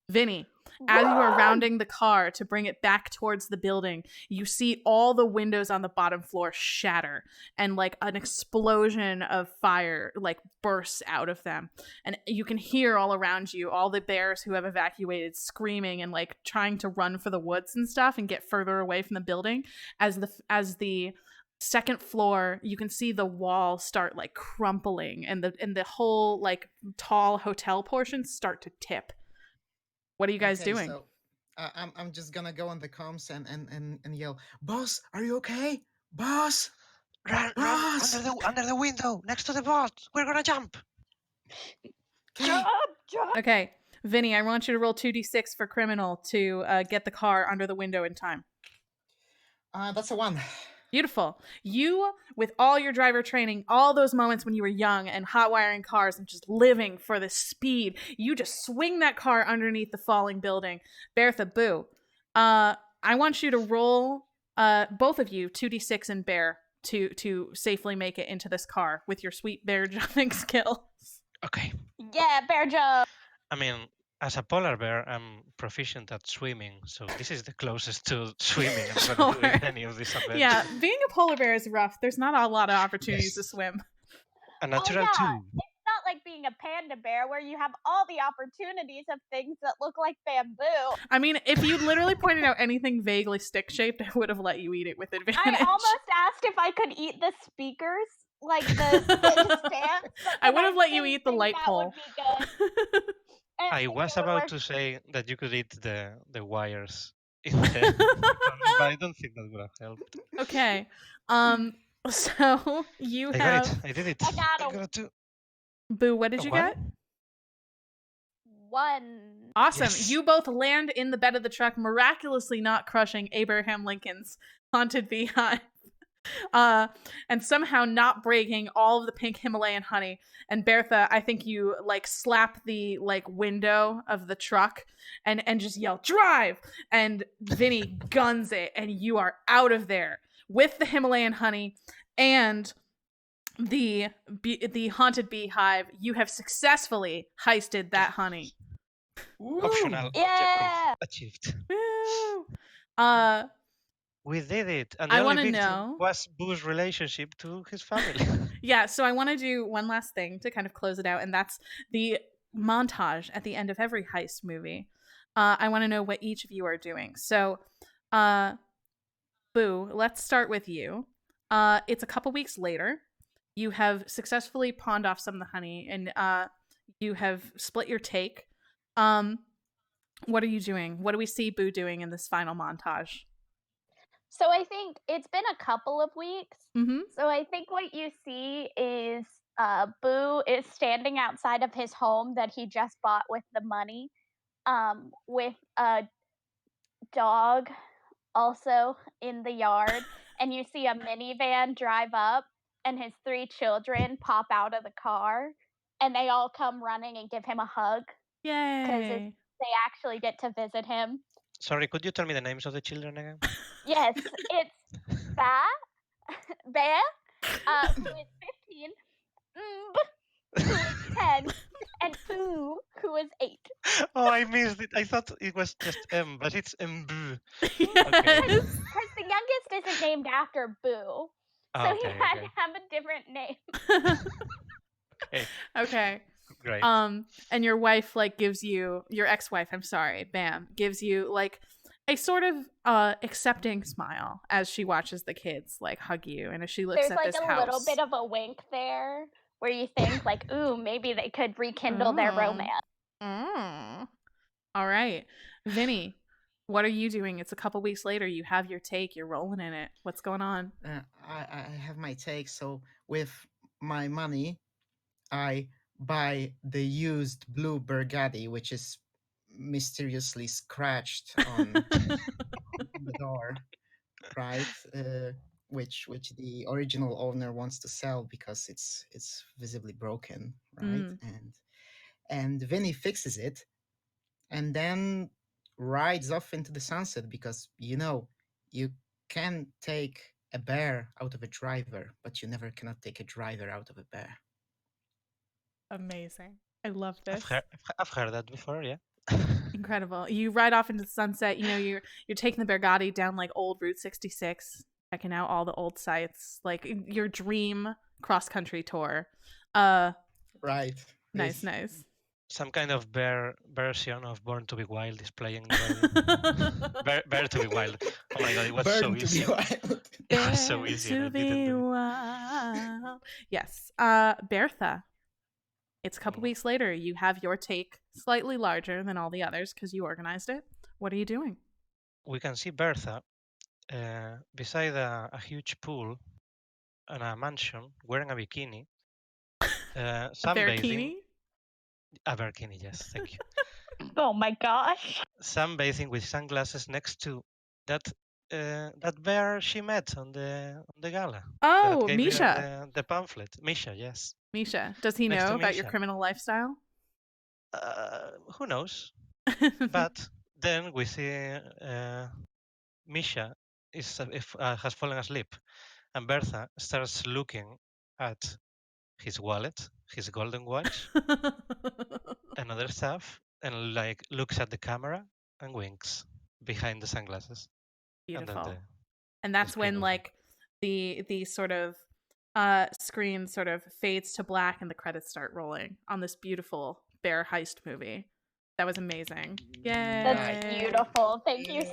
Vinny, as you are Run! rounding the car to bring it back towards the building, you see all the windows on the bottom floor shatter, and like an explosion of fire like bursts out of them. And you can hear all around you all the bears who have evacuated screaming and like trying to run for the woods and stuff and get further away from the building. As the second floor, you can see the wall start like crumpling, and the whole like tall hotel portions start to tip. What are you guys doing? So, I'm just gonna go on the comms and yell, "Boss, are you okay? Boss, Run boss!" under the window next to the vault. We're gonna jump. Okay. Jump! Okay, Vinny, I want you to roll 2d6 for criminal to get the car under the window in time. That's a 1. Beautiful. You, with all your driver training, all those moments when you were young and hot wiring cars and just living for the speed, you just swing that car underneath the falling building. Bertha, Boo. I want you to roll, both of you, 2d6 and Bear to safely make it into this car with your sweet bear jumping skills. Okay. Yeah, bear jump. I mean, as a polar bear, I'm proficient at swimming, so this is the closest to swimming I'm gonna do in Sure. any of these adventures. Yeah, being a polar bear is rough. There's not a lot of opportunities to Yes. swim. A natural yeah. too. It's not like being a panda bear where you have all the opportunities of things that look like bamboo. I mean, if you literally pointed out anything vaguely stick-shaped, I would have let you eat it with advantage. I almost asked if I could eat the speakers, like the stands. but I then would have let you didn't eat the think light that pole. would be good. And I it was would about work. to say that you could eat the wires in the but I don't think that would have helped. Okay. So you I got have it. I did it. I got a got it too. Boo, what did A you one? get? 1. Awesome. Yes. You both land in the bed of the truck, miraculously not crushing Abraham Lincoln's haunted beehive. And somehow not breaking all of the pink Himalayan honey. And Bertha, I think you like slap the like window of the truck and just yell, "Drive!" And Vinny guns it, and you are out of there with the Himalayan honey and the haunted beehive. You have successfully heisted that honey. Optional Yeah. objective achieved. Woo! We did it. And I the only wanna victim know- was Boo's relationship to his family. Yeah, so I want to do one last thing to kind of close it out, and that's the montage at the end of every heist movie. I want to know what each of you are doing. So, Boo, let's start with you. It's a couple weeks later. You have successfully pawned off some of the honey, and you have split your take. What are you doing? What do we see Boo doing in this final montage? So I think it's been a couple of weeks. Mm-hmm. So I think what you see is Boo is standing outside of his home that he just bought with the money, with a dog also in the yard, and you see a minivan drive up, and his 3 children pop out of the car, and they all come running and give him a hug because Yay! they actually get to visit him. Sorry, could you tell me the names of the children again? Yes, it's Bear, who is 15, who is 10, and Boo, who is 8. Oh, I missed it. I thought it was just M, but it's MB. Yes. Okay. Because the youngest isn't named after Boo, so Oh, he okay, had okay. to have a different name. Okay, Okay. great. And your wife like gives you your ex-wife, I'm sorry, Bam, gives you like a sort of accepting smile as she watches the kids like hug you, and as she looks There's at like this a house. little bit of a wink there where you think like, ooh, maybe they could rekindle their romance. All right. Vinny, what are you doing? It's a couple weeks later. You have your take. You're rolling in it. What's going on? I have my take. So with my money, I buy the used blue Burgatti, which is mysteriously scratched on the door, right? Which the original owner wants to sell because it's visibly broken, right? Mm, And Vinny fixes it and then rides off into the sunset because you can take a bear out of a driver, but you never cannot take a driver out of a bear. amazing. I love I've this. heard that before, yeah. Incredible. You ride off into the sunset. You know, you're taking the Bergatti down like old Route 66, checking out all the old sites, like your dream cross country tour. Right. Nice, nice. Some kind of bear version of Born to be Wild is playing in the radio. Bear to be Wild. Oh my god, it was so Burn to easy. be wild. It was so easy and I to didn't be do it. wild. Yes. Bertha. It's a couple weeks later. You have your take slightly larger than all the others because you organized it. What are you doing? We can see Bertha beside a huge pool and a mansion wearing a bikini. A Sunbathing. bikini? A bikini, yes, thank you. Oh my gosh. Sunbathing with sunglasses next to that that bear she met on the gala. That Oh, gave her Misha. the pamphlet. Misha, yes. Misha. Does he Next know to about your Misha. criminal lifestyle? Who knows? But then we see Misha has fallen asleep, and Bertha starts looking at his wallet, his golden watch, and other stuff, and like looks at the camera and winks behind the sunglasses. Beautiful. And the that's screen when goes like the sort of screen sort of fades to black and the credits start rolling on this beautiful bear heist movie. That was amazing. Yay. That's beautiful. Thank you